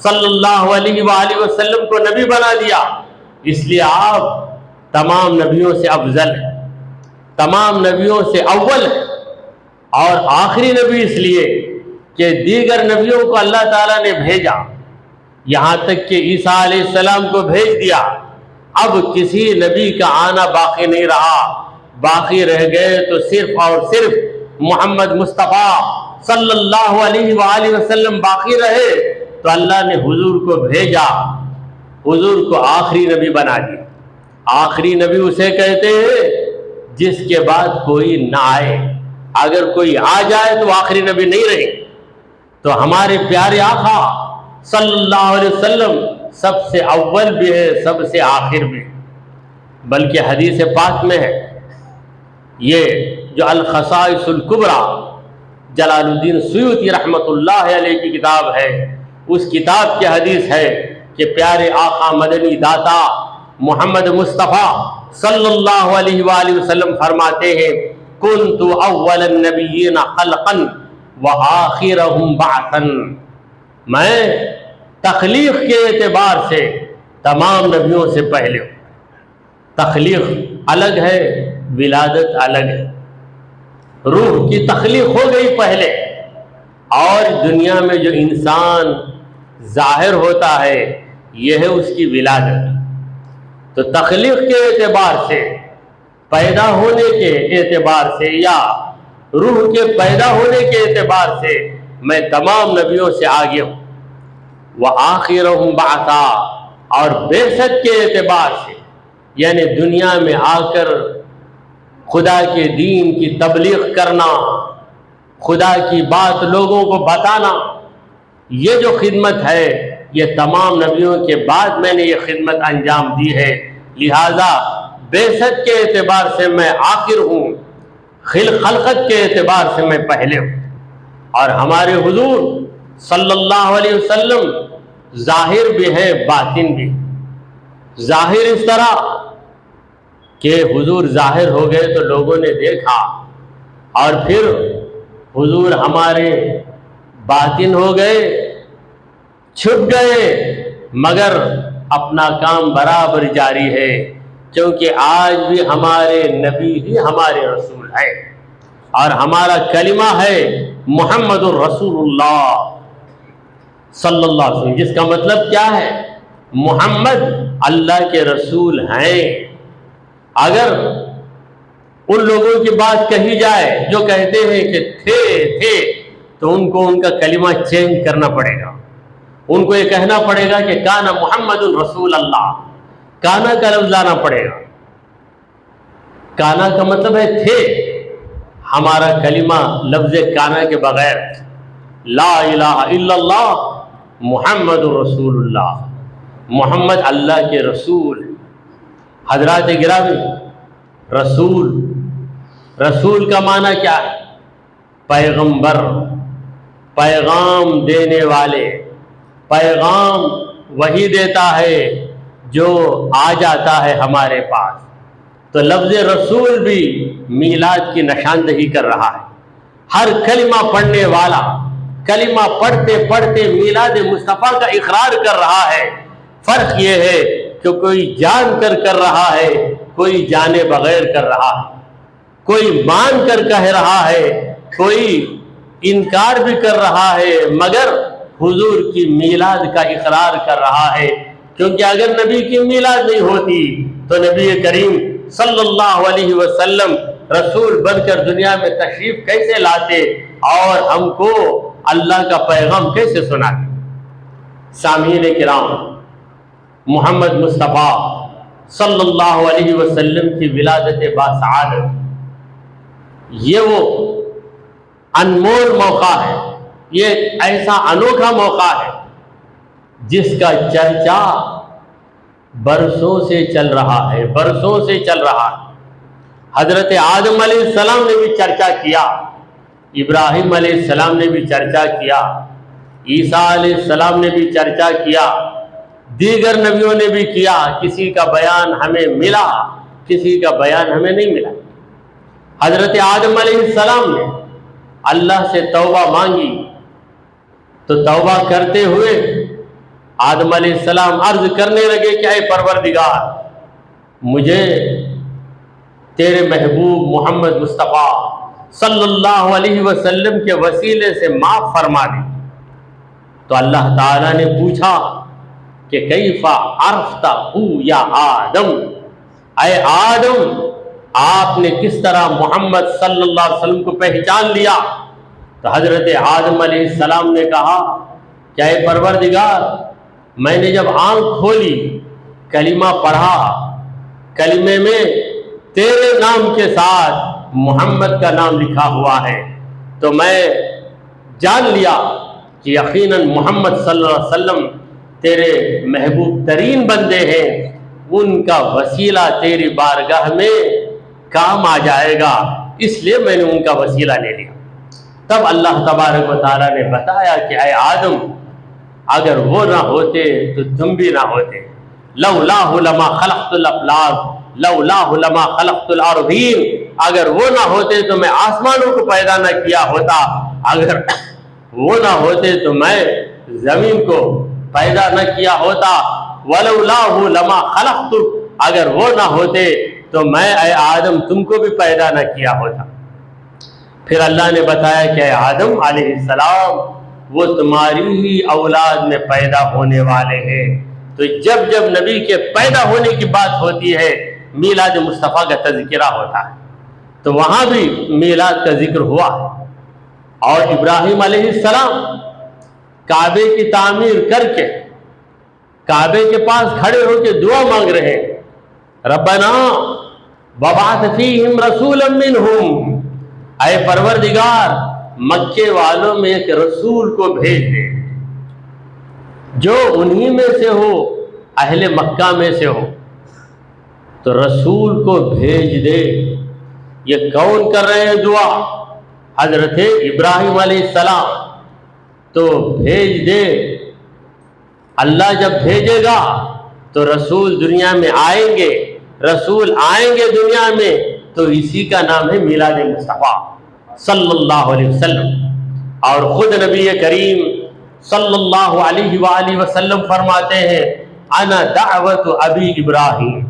Speaker 2: صلی اللہ علیہ وآلہ وسلم کو نبی بنا دیا۔ اس لیے آپ تمام نبیوں سے افضل ہیں، تمام نبیوں سے اول ہیں، اور آخری نبی اس لیے کہ دیگر نبیوں کو اللہ تعالیٰ نے بھیجا، یہاں تک کہ عیسیٰ علیہ السلام کو بھیج دیا۔ اب کسی نبی کا آنا باقی نہیں رہا، باقی رہ گئے تو صرف اور صرف محمد مصطفیٰ صلی اللہ علیہ وآلہ وسلم باقی رہے، تو اللہ نے حضور کو بھیجا، حضور کو آخری نبی بنا دیا۔ آخری نبی اسے کہتے ہیں جس کے بعد کوئی نہ آئے، اگر کوئی آ جائے تو آخری نبی نہیں رہے۔ تو ہمارے پیارے آقا صلی اللہ علیہ وسلم سب سے اول بھی ہے، سب سے آخر بھی، بلکہ حدیث پاک میں ہے، یہ جو الخصائص الکبریٰ جلال الدین سیوطی رحمۃ اللہ علیہ کی کتاب ہے، اس کتاب کی حدیث ہے کہ پیارے آقا مدنی داتا محمد مصطفیٰ صلی اللہ علیہ وآلہ وسلم فرماتے ہیں کنت اول النبیین خلقا وآخرہم بعثا، میں تخلیق کے اعتبار سے تمام نبیوں سے پہلے ہوں۔ تخلیق الگ ہے، ولادت الگ ہے۔ روح کی تخلیق ہو گئی پہلے، اور دنیا میں جو انسان ظاہر ہوتا ہے یہ ہے اس کی ولادت۔ تو تخلیق کے اعتبار سے، پیدا ہونے کے اعتبار سے، یا روح کے پیدا ہونے کے اعتبار سے میں تمام نبیوں سے آگے ہوں۔ وآخرہم بعثا، اور بعثت کے اعتبار سے یعنی دنیا میں آ کر خدا کے دین کی تبلیغ کرنا، خدا کی بات لوگوں کو بتانا، یہ جو خدمت ہے یہ تمام نبیوں کے بعد میں نے یہ خدمت انجام دی ہے، لہذا بعثت کے اعتبار سے میں آخر ہوں، خلقت کے اعتبار سے میں پہلے ہوں۔ اور ہمارے حضور صلی اللہ علیہ وسلم ظاہر بھی ہے، باطن بھی۔ ظاہر اس طرح کہ حضور ظاہر ہو گئے تو لوگوں نے دیکھا، اور پھر حضور ہمارے باطن ہو گئے، چھپ گئے، مگر اپنا کام برابر جاری ہے۔ کیونکہ آج بھی ہمارے نبی ہی ہمارے رسول ہے، اور ہمارا کلمہ ہے محمد الرسول اللہ صلی اللہ علیہ وسلم، جس کا مطلب کیا ہے؟ محمد اللہ کے رسول ہیں۔ اگر ان لوگوں کی بات کہی جائے جو کہتے ہیں کہ تھے تو ان کو ان کا کلمہ چینج کرنا پڑے گا، ان کو یہ کہنا پڑے گا کہ کان محمد الرسول اللہ، کانا کا لفظ لانا پڑے گا۔ کانا کا مطلب ہے تھے، ہمارا کلمہ لفظ کانا کے بغیر لا الہ الا اللہ محمد الرسول اللہ، محمد اللہ کے رسول۔ حضرات گرامی، رسول کا معنی کیا ہے؟ پیغمبر، پیغام دینے والے۔ پیغام وہی دیتا ہے جو آ جاتا ہے ہمارے پاس۔ تو لفظ رسول بھی میلاد کی نشاندہی کر رہا ہے۔ ہر کلمہ پڑھنے والا کلمہ پڑھتے پڑھتے میلاد مصطفیٰ کا اقرار کر رہا ہے۔ فرق یہ ہے کہ کوئی جان کر رہا ہے، کوئی جانے بغیر کر رہا ہے، کوئی مان کر کہہ رہا ہے، کوئی انکار بھی کر رہا ہے، مگر حضور کی میلاد کا اقرار کر رہا ہے۔ کیونکہ اگر نبی کی میلاد نہیں ہوتی تو نبی کریم صلی اللہ علیہ وسلم رسول بن کر دنیا میں تشریف کیسے لاتے اور ہم کو اللہ کا پیغام کیسے سناتے؟ سامعین کرام، محمد مصطفیٰ صلی اللہ علیہ وسلم کی ولادت باسعادت، یہ وہ انمول موقع ہے، یہ ایسا انوکھا موقع ہے جس کا چرچا برسوں سے چل رہا ہے، برسوں سے چل رہا ہے۔ حضرت آدم علیہ السلام نے بھی چرچا کیا، ابراہیم علیہ السلام نے بھی چرچا کیا، عیسیٰ علیہ السلام نے بھی چرچا کیا، دیگر نبیوں نے بھی کیا۔ کسی کا بیان ہمیں ملا، کسی کا بیان ہمیں نہیں ملا۔ حضرت آدم علیہ السلام نے اللہ سے توبہ مانگی تو توبہ کرتے ہوئے آدم علیہ السلام عرض کرنے لگے کہ اے پروردگار، مجھے تیرے محبوب محمد مصطفیٰ صلی اللہ علیہ وسلم کے وسیلے سے معاف فرما دے۔ تو اللہ تعالیٰ نے پوچھا کہ کیف عرفتہ یا آدم، اے آدم آپ نے کس طرح محمد صلی اللہ علیہ وسلم کو پہچان لیا؟ تو حضرت آدم علیہ السلام نے کہا کہ اے پروردگار، میں نے جب آنکھ کھولی، کلمہ پڑھا، کلمے میں تیرے نام کے ساتھ محمد کا نام لکھا ہوا ہے، تو میں جان لیا کہ یقیناً محمد صلی اللہ علیہ وسلم تیرے محبوب ترین بندے ہیں، ان کا وسیلہ تیری بارگاہ میں کام آ جائے گا، اس لیے میں نے ان کا وسیلہ لے لیا۔ تب اللہ تبارک و تعالیٰ نے بتایا کہ اے آدم، اگر وہ نہ ہوتے تو تم بھی نہ ہوتے۔ لولاہ لما خلقت الافلاک لولاہ لما خلقت الارضین، اگر وہ نہ ہوتے تو میں آسمانوں کو پیدا نہ کیا ہوتا، اگر وہ نہ ہوتے تو میں زمین کو پیدا نہ کیا ہوتا۔ ولولاہ لما خلقت، اگر وہ نہ ہوتے تو میں اے آدم تم کو بھی پیدا نہ کیا ہوتا۔ پھر اللہ نے بتایا کہ اے آدم علیہ السلام، وہ تمہاری ہی اولاد میں پیدا ہونے والے ہیں۔ تو جب جب نبی کے پیدا ہونے کی بات ہوتی ہے، میلاد مصطفیٰ کا تذکرہ ہوتا ہے، تو وہاں بھی میلاد کا ذکر ہوا ہے۔ اور ابراہیم علیہ السلام کعبے کی تعمیر کر کے کعبے کے پاس کھڑے ہو کے دعا مانگ رہے ہیں، ربنا وبعث فیہم رسولا منہم، اے پروردگار مکے والوں میں ایک رسول کو بھیج دے جو انہی میں سے ہو، اہل مکہ میں سے ہو، تو رسول کو بھیج دے۔ یہ کون کر رہے ہیں دعا؟ حضرت ابراہیم علیہ السلام۔ تو بھیج دے، اللہ جب بھیجے گا تو رسول دنیا میں آئیں گے، رسول آئیں گے دنیا میں، تو اسی کا نام ہے میلاد مصطفیٰ صلی اللہ علیہ وسلم۔ اور خود نبی کریم صلی اللہ علیہ وآلہ وسلم فرماتے ہیں، انا دعوت ابی ابراہیم،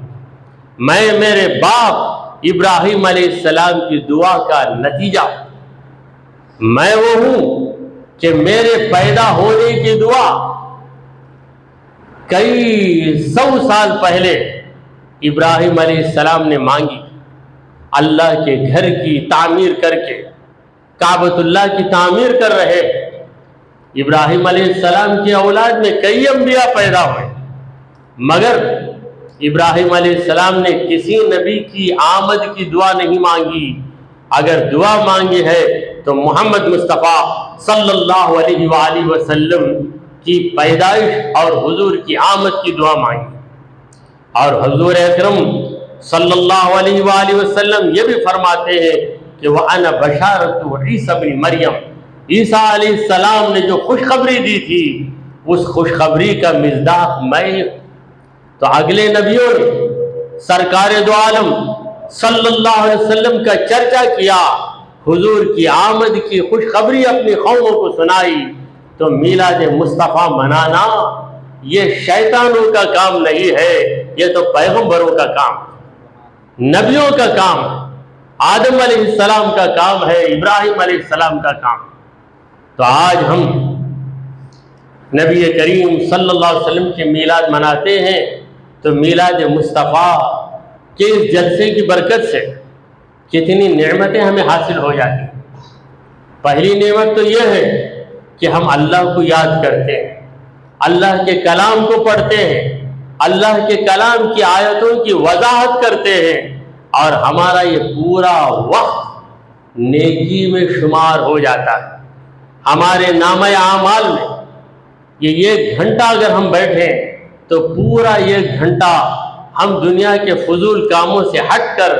Speaker 2: میں میرے باپ ابراہیم علیہ السلام کی دعا کا نتیجہ، میں وہ ہوں کہ میرے پیدا ہونے کی دعا کئی 100 سال پہلے ابراہیم علیہ السلام نے مانگی، اللہ کے گھر کی تعمیر کر کے کعبۃ اللہ کی تعمیر کر رہے۔ ابراہیم علیہ السلام کی اولاد میں کئی انبیاء پیدا ہوئے، مگر ابراہیم علیہ السلام نے کسی نبی کی آمد کی دعا نہیں مانگی۔ اگر دعا مانگی ہے تو محمد مصطفیٰ صلی اللہ علیہ وآلہ وسلم کی پیدائش اور حضور کی آمد کی دعا مانگی۔ اور حضور اکرم صلی اللہ علیہ وآلہ وسلم یہ بھی فرماتے ہیں کہ وَأَنَا بَشَارَةُ عِيسَى بْنِ مریم، عیسیٰ علیہ السلام نے جو خوشخبری دی تھی اس خوشخبری کا مصداق میں۔ تو اگلے نبیوں نے سرکار دو عالم صلی اللہ علیہ وسلم کا چرچا کیا، حضور کی آمد کی خوشخبری اپنی قوموں کو سنائی۔ تو میلاد مصطفیٰ منانا یہ شیطانوں کا کام نہیں ہے، یہ تو پیغمبروں کا کام، نبیوں کا کام، آدم علیہ السلام کا کام ہے، ابراہیم علیہ السلام کا کام۔ تو آج ہم نبی کریم صلی اللہ علیہ وسلم کی میلاد مناتے ہیں، تو میلاد مصطفیٰ کے اس جلسے کی برکت سے کتنی نعمتیں ہمیں حاصل ہو جاتی ہیں۔ پہلی نعمت تو یہ ہے کہ ہم اللہ کو یاد کرتے ہیں، اللہ کے کلام کو پڑھتے ہیں، اللہ کے کلام کی آیتوں کی وضاحت کرتے ہیں، اور ہمارا یہ پورا وقت نیکی میں شمار ہو جاتا ہے۔ ہمارے نامہ اعمال میں یہ 1 گھنٹہ اگر ہم بیٹھیں تو پورا 1 گھنٹہ ہم دنیا کے فضول کاموں سے ہٹ کر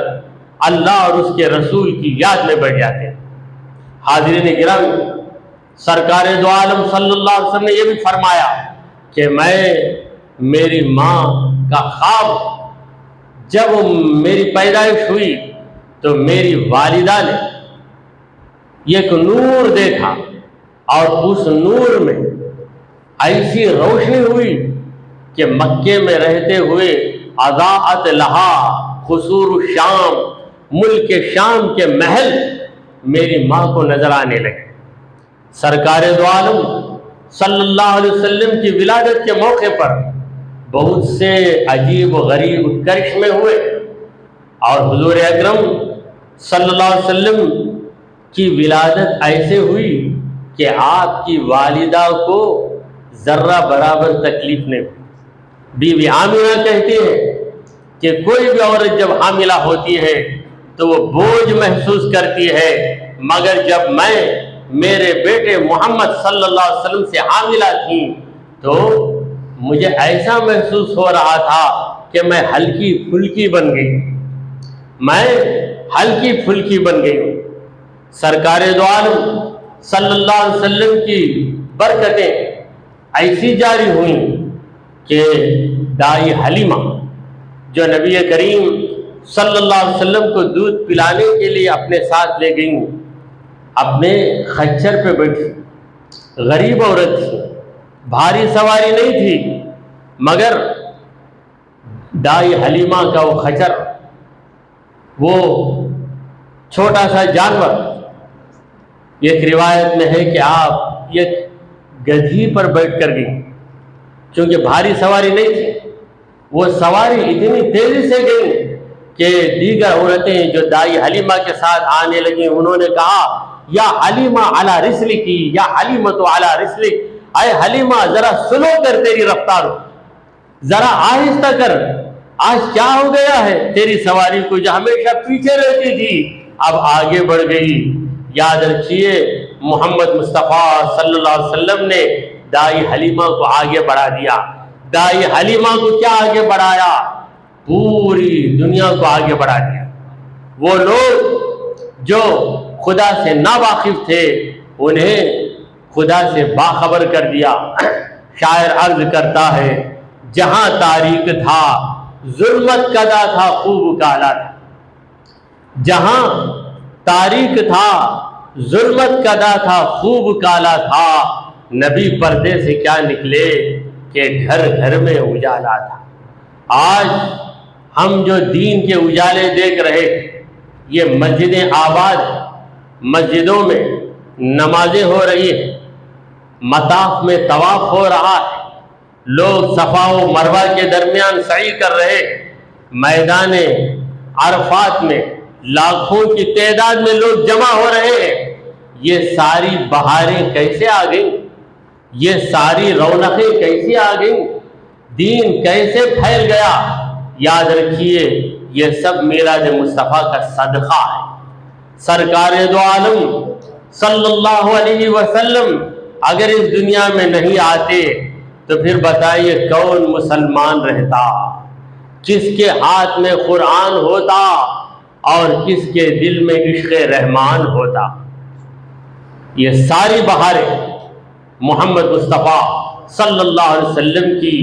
Speaker 2: اللہ اور اس کے رسول کی یاد میں بیٹھ جاتے ہیں۔ حاضرین گرامی، سرکار دو عالم صلی اللہ علیہ وسلم نے یہ بھی فرمایا کہ میری ماں کا خواب، جب میری پیدائش ہوئی تو میری والدہ نے ایک نور دیکھا، اور اس نور میں ایسی روشنی ہوئی کہ مکے میں رہتے ہوئے اضاءت لہا قصور الشام، ملک شام کے محل میری ماں کو نظر آنے لگے۔ سرکار دو عالم صلی اللہ علیہ وسلم کی ولادت کے موقع پر بہت سے عجیب و غریب کرشمے ہوئے، اور حضور اکرم صلی اللہ علیہ وسلم کی ولادت ایسے ہوئی کہ آپ کی والدہ کو ذرہ برابر تکلیف نہیں ہوئی۔ بیوی آمینہ کہتی ہے کہ کوئی بھی عورت جب حاملہ ہوتی ہے تو وہ بوجھ محسوس کرتی ہے، مگر جب میں میرے بیٹے محمد صلی اللہ علیہ وسلم سے حاملہ تھی تو مجھے ایسا محسوس ہو رہا تھا کہ میں ہلکی پھلکی بن گئی، میں ہلکی پھلکی بن گئی ہوں۔ سرکار دو عالم صلی اللہ علیہ وسلم کی برکتیں ایسی جاری ہوئیں کہ دائی حلیمہ جو نبی کریم صلی اللہ علیہ وسلم کو دودھ پلانے کے لیے اپنے ساتھ لے گئیں، اپنے خچر پہ بیٹھی، غریب عورت تھی، بھاری سواری نہیں تھی، مگر دائی حلیمہ کا وہ خچر، وہ چھوٹا سا جانور، ایک روایت میں ہے کہ آپ ایک گدھی پر بیٹھ کر گئی، چونکہ بھاری سواری نہیں تھی، وہ سواری اتنی تیزی سے گئی کہ دیگر عورتیں جو دائی حلیمہ کے ساتھ آنے لگیں، انہوں نے کہا یا حلیمہ علی رسلکی، یا حلیمۃ علی رسلک، اے حلیمہ ذرا سلو کر تیری رفتار، ذرا آہستہ کر، آج کیا ہو گیا ہے؟ تیری سواری کو جو ہمیشہ پیچھے رہتی تھی اب آگے بڑھ گئی۔ یاد رکھیے محمد مصطفیٰ صلی اللہ علیہ وسلم نے دائی حلیمہ کو آگے بڑھا دیا۔ دائی حلیمہ کو کیا آگے بڑھایا؟ پوری دنیا کو آگے بڑھا دیا۔ وہ لوگ جو خدا سے ناواقف تھے انہیں خدا سے باخبر کر دیا۔ شاعر عرض کرتا ہے جہاں تاریک تھا ظلمت کدا تھا خوب کالا تھا، جہاں تاریک تھا ظلمت کدا تھا خوب کالا تھا، نبی پردے سے کیا نکلے کہ گھر گھر میں اجالا تھا۔ آج ہم جو دین کے اجالے دیکھ رہے، یہ مسجدیں آباد، مسجدوں میں نمازیں ہو رہی ہیں، مطاف میں طواف ہو رہا ہے، لوگ صفا و مروہ کے درمیان سعی کر رہے، میدان عرفات میں لاکھوں کی تعداد میں لوگ جمع ہو رہے ہیں۔ یہ ساری بہاریں کیسے آ گئیں؟ یہ ساری رونقیں کیسے آ گئیں؟ دین کیسے پھیل گیا؟ یاد رکھیے، یہ سب میلاد مصطفیٰ کا صدقہ ہے۔ سرکار دو عالم صلی اللہ علیہ وسلم اگر اس دنیا میں نہیں آتے تو پھر بتائیے کون مسلمان رہتا؟ کس کے ہاتھ میں قرآن ہوتا اور کس کے دل میں عشق رحمان ہوتا؟ یہ ساری بہاریں محمد مصطفیٰ صلی اللہ علیہ وسلم کی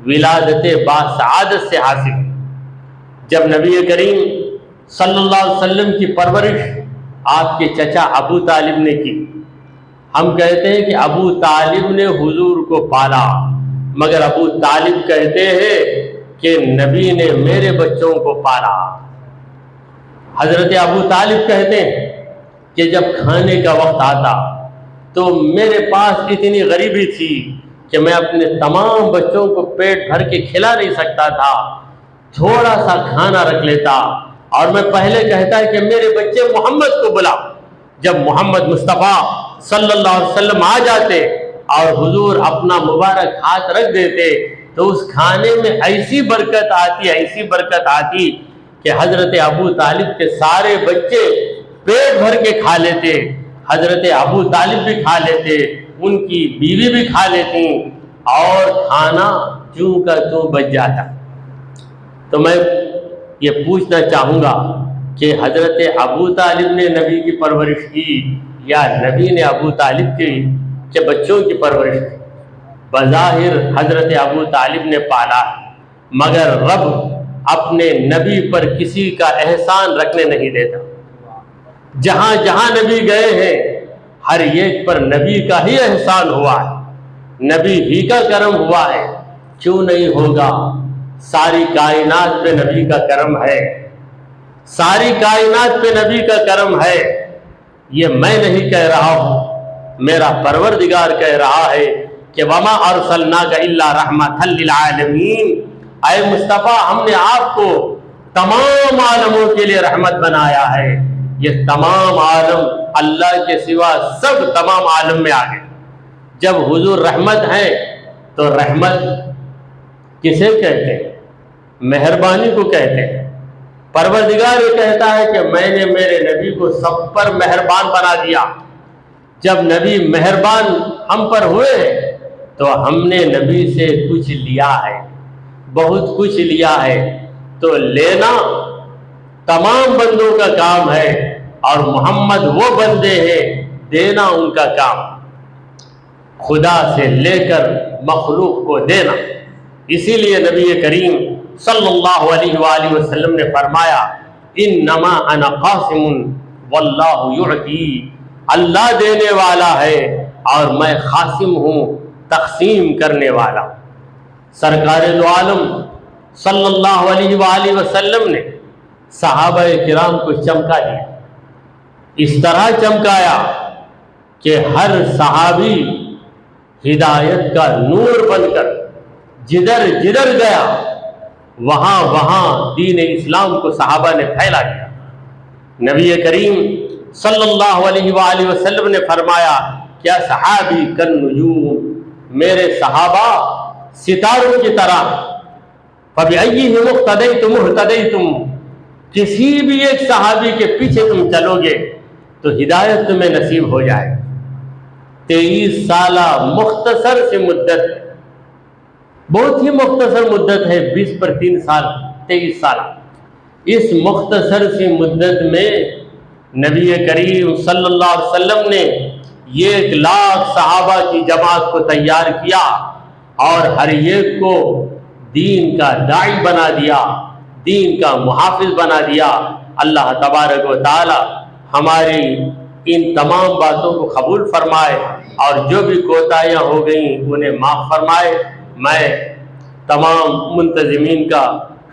Speaker 2: ولادت باسعادت سے حاصل۔ جب نبی کریم صلی اللہ علیہ وسلم کی پرورش آپ کے چچا ابو طالب نے کی، ہم کہتے ہیں کہ ابو طالب نے حضور کو پالا، مگر ابو طالب کہتے ہیں کہ نبی نے میرے بچوں کو پالا۔ حضرت ابو طالب کہتے ہیں کہ جب کھانے کا وقت آتا تو میرے پاس اتنی غریبی تھی کہ میں اپنے تمام بچوں کو پیٹ بھر کے کھلا نہیں سکتا تھا، تھوڑا سا کھانا رکھ لیتا اور میں پہلے کہتا کہ میرے بچے محمد کو بلا۔ جب محمد مصطفیٰ صلی اللہ علیہ وسلم آ جاتے اور حضور اپنا مبارک ہاتھ رکھ دیتے تو اس کھانے میں ایسی برکت آتی کہ حضرت ابو طالب کے سارے بچے پیٹ بھر کے کھا لیتے، حضرت ابو طالب بھی کھا لیتے، ان کی بیوی بھی کھا لیتی اور کھانا چوں کا تو بچ جاتا۔ تو میں یہ پوچھنا چاہوں گا کہ حضرت ابو طالب نے نبی کی پرورش کی یا نبی نے ابو طالب کے بچوں کی پرورش کی؟ بظاہر حضرت ابو طالب نے پالا، مگر رب اپنے نبی پر کسی کا احسان رکھنے نہیں دیتا۔ جہاں جہاں نبی گئے ہیں ہر ایک پر نبی کا ہی احسان ہوا ہے، نبی ہی کا کرم ہوا ہے۔ کیوں نہیں ہوگا؟ ساری کائنات پہ نبی کا کرم ہے، ساری کائنات پہ نبی کا کرم ہے۔ یہ میں نہیں کہہ رہا ہوں، میرا پروردگار کہہ رہا ہے کہ وَمَا أَرْسَلْنَاكَ إِلَّا رَحْمَةً لِّلْعَالَمِينَ، اے مصطفیٰ ہم نے آپ کو تمام عالموں کے لیے رحمت بنایا ہے۔ یہ تمام عالم اللہ کے سوا سب تمام عالم میں آ گئے۔ جب حضور رحمت ہیں تو رحمت کسے کہتے ہیں؟ مہربانی کو کہتے ہیں۔ پروردگار یہ کہتا ہے کہ میں نے میرے نبی کو سب پر مہربان بنا دیا۔ جب نبی مہربان ہم پر ہوئے تو ہم نے نبی سے کچھ لیا ہے، بہت کچھ لیا ہے۔ تو لینا تمام بندوں کا کام ہے اور محمد وہ بندے ہیں دینا ان کا کام، خدا سے لے کر مخلوق کو دینا۔ اسی لیے نبی کریم صلی اللہ علیہ وآلہ وسلم نے فرمایا انما انا قاسم واللہ یعطی، اللہ دینے والا ہے اور میں قاسم ہوں، تقسیم کرنے والا۔ سرکار دو عالم صلی اللہ علیہ وآلہ وسلم نے صحابہ کرام کو چمکا دیا، اس طرح چمکایا کہ ہر صحابی ہدایت کا نور بن کر جدھر جدھر گیا وہاں وہاں دین اسلام کو صحابہ نے پھیلا دیا۔ نبی کریم صلی اللہ علیہ وآلہ وسلم نے فرمایا کیا صحابی کن نجوم، میرے صحابہ ستاروں کی طرح، فَبِأَيِّهِمُ اقْتَدَيْتُمْ اهْتَدَيْتُمْ، کسی بھی ایک صحابی کے پیچھے تم چلو گے تو ہدایت تمہیں نصیب ہو جائے۔ 23 سالہ مختصر سی مدت، بہت ہی مختصر مدت ہے، 20 پر 3 سال، 23 سالہ۔ اس مختصر سی مدت میں نبی کریم صلی اللہ علیہ وسلم نے 1 لاکھ صحابہ کی جماعت کو تیار کیا اور ہر ایک کو دین کا داعی بنا دیا، دین کا محافظ بنا دیا۔ اللہ تبارک و تعالی ہماری ان تمام باتوں کو قبول فرمائے اور جو بھی کوتاہیاں ہو گئیں انہیں معاف فرمائے۔ میں تمام منتظمین کا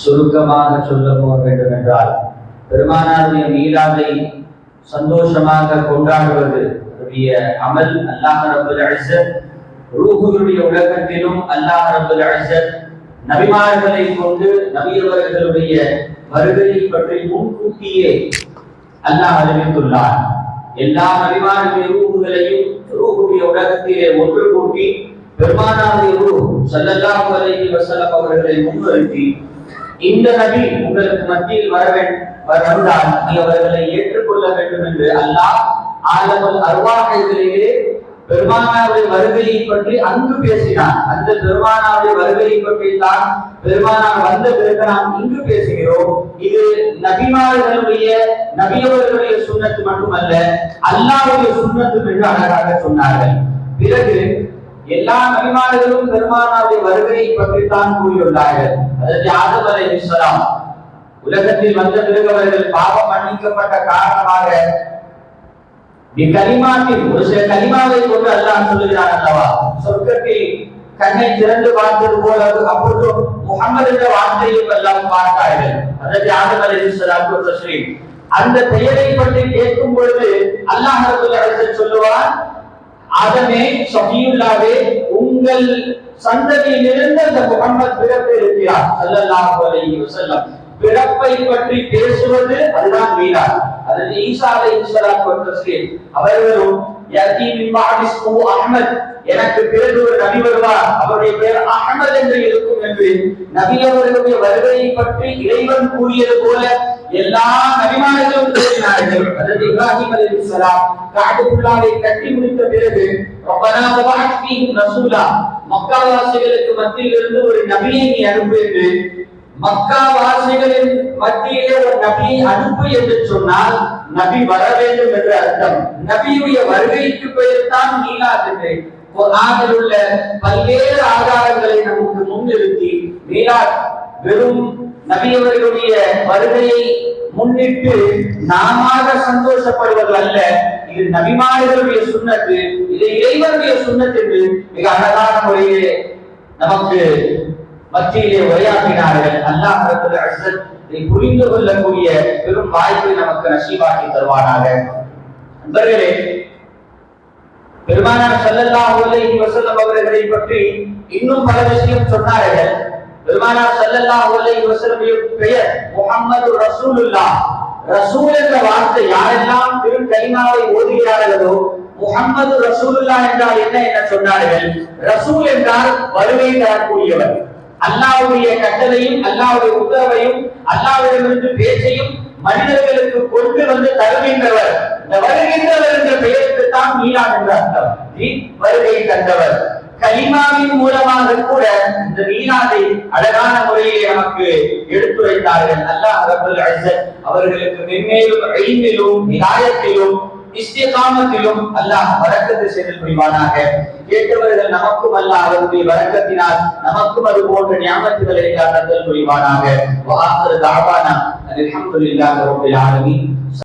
Speaker 1: சுருக்கமாக சொல்ல வேண்டும் என்றால், பெருமானாருடைய மீலாதை சந்தோஷமாக கொண்டாடுவது அமல் அல்லாஹ் ரப்பல் இஸ்ஸத் ரூஹுடைய உலகத்திலும் அல்லாஹ் ரப்பல் இஸ்ஸத் நபிமார்களை கொண்டு நபியவர்களுடைய வருகையை பற்றி முன்கூட்டியே அல்லாஹ் அறிவித்துள்ளார். எல்லா நபிமார்களுடைய ரூஹுகளையும் ரூஹுடைய உலகத்திலே ஒன்று கூட்டி பெருமானாருடைய ரூஹ் ஸல்லல்லாஹு அலைஹி வஸல்லம் அவர்களை முன்னிறுத்தி, இந்த நபி உங்களுக்கு மத்தியில் வந்தால் நீ அவர்களை ஏற்றுக்கொள்ள வேண்டும் என்று அல்லாஹ் ஆலமுல் அர்வாஹிலே பெருமானாருடைய வருகையை பற்றி அங்கு பேசினார். அந்த பெருமானாருடைய வருகையை பற்றி தான் பெருமானார் வந்த பிறகு நாம் இங்கு பேசுகிறோம். இது நபிமார்களுடைய நபியவர்களுடைய சுன்னத்து மட்டுமல்ல, அல்லாஹ்வுடைய சுன்னத்து என்று அழகாக சொன்னார்கள். பிறகு எல்லா நபிமார்களும் பெருமானாருடைய வருகையை பற்றி தான் கூறியுள்ளார்கள். அதற்கு ஆதம் அலைஹிஸ்ஸலாம் உலகத்தில் வந்த பிறகு அவர்கள் பாவம் மன்னிக்கப்பட்ட காரணமாக கலிமாத்தில் ஒரு சில கலிமாவை கொண்டு அல்லாஹ் சொல்லுகிறான் அல்லவா, சொர்க்கத்தில் கண்ணை திறந்து பார்த்தது போல அப்பொழுது முஹம்மது என்ற வார்த்தையை எல்லாம் பார்த்தார்கள். அதற்கு ஆதம் அலைஹிஸ்ஸலாத்து தஸ்லீம் அந்த பெயரை பற்றி கேட்கும் பொழுது அல்லாஹ் ரப்பல் இஸ்ஸத் சொல்லுவார், ஆதமே சஃபியுல்லாவே உங்கள் சந்ததியிலிருந்து அந்த முஹம்மது பிறப்பு இருக்கிறார் ஸல்லல்லாஹு அலைஹி வஸல்லம். பிறப்பை பற்றி பேசுவது அதுதான் மீலாத். அதற்கு ஈசா அலைஹிஸ்ஸலாத்து வஸ்ஸலாம் அவர்களும் யதி மின் பஅதி இஸ்முஹு அஹ்மத், எனக்கு பிறகு ஒரு நபி வருவார், அவருடைய பெயர் அஹ்மத் என்று இருக்கும் என்று நபி அவர்களுடைய வருகையை பற்றி இறைவன் கூறியது போல எல்லா நபிமார்களும் கூறினார்கள். அதற்கு இப்ராஹிம் அலைஹிஸ்ஸலாம் காபத்துல்லாவை கட்டி முடித்த பிறகு ரப்பனா வபஅத் ஃபீஹிம் ரசூலா, மக்கா வாசிகளுக்கு மத்தியில் இருந்து ஒரு நபியை நீ அனுப்பு என்று, மக்கா வாசிகளின் மத்தியிலே ஒரு நபியை அனுப்பு என்று சொன்னால் நபி வர வேண்டும் என்று அர்த்தம். நபியுடைய வருகைக்கு பெயர் தான் மீலாத் என்று குர்ஆனில் உள்ள பல்வேறு ஆதாரங்களை நமக்கு முன்னிறுத்தி மீலாத் வெறும் நபியவர்களுடைய வருகையை முன்னிட்டு நாமாக சந்தோஷப்படுவது அல்ல, இது நபிமார்களுடைய சுன்னத்து, இது இறைவனுடைய சுன்னத்து என்று மிக அழகான முறையிலே நமக்கு மத்தியிலே உரையாற்றினார்கள். அல்லாஹ் ரப்பல் இஸ்ஸத் இதை புரிந்து கொள்ளக்கூடிய பெரும் வாய்ப்பை நமக்கு நசீபாக்கி தருவானாக. நண்பர்களே, பெருமானார் ஸல்லல்லாஹு அலைஹி வஸல்லம் அவர்களை பற்றி இன்னும் பல விஷயம் சொன்னார்கள். பெருமானார் ஸல்லல்லாஹு அலைஹி வஸல்லம் பெயர் முஹம்மது ரசூலுல்லாஹ். ரசூல் என்ற வார்த்தை யாரெல்லாம் திரு கலிமாவை ஓதுகிறார்களோ முஹம்மது ரசூலுல்லாஹ் என்றால் என்ன என சொன்னார்கள். ரசூல் என்றால் வருகை தரக்கூடியவர், அல்லாஹ்வுடைய கட்டளையும் அல்லாஹ்வுடைய உத்தரவையும் அல்லாஹ்விடமிருந்து பேச்சையும் மனிதர்களுக்கு கொண்டு வந்து தருகின்றவர். இந்த வருகின்றவர் என்ற பெயருக்கு தான் மீலாத் என்ற அர்த்தம். வருகை தந்தவர். கலிமாவின் மூலமாக கூட இந்த மீலாதை அழகான முறையை நமக்கு எடுத்துரைத்தார்கள். அல்லாஹ் ரப்பல் இஸ்ஸத் அவர்களுக்கு மென்மேலும் இல்மிலும் ஹிதாயத்திலும் இஸ்திகாமத்திலும் அல்லாஹ் பரக்கத்து செய்து புரிவானாக. கேட்டவர்கள் நமக்கும் அல்லாஹ் அவருடைய பரக்கத்தினால் நமக்கும் அது போன்ற நியாமத்துகளை தந்தல் புரிவானாக. வ ஆகிரு தஅவானா அல்ஹம்துலில்லாஹி ரப்பில் ஆலமீன்.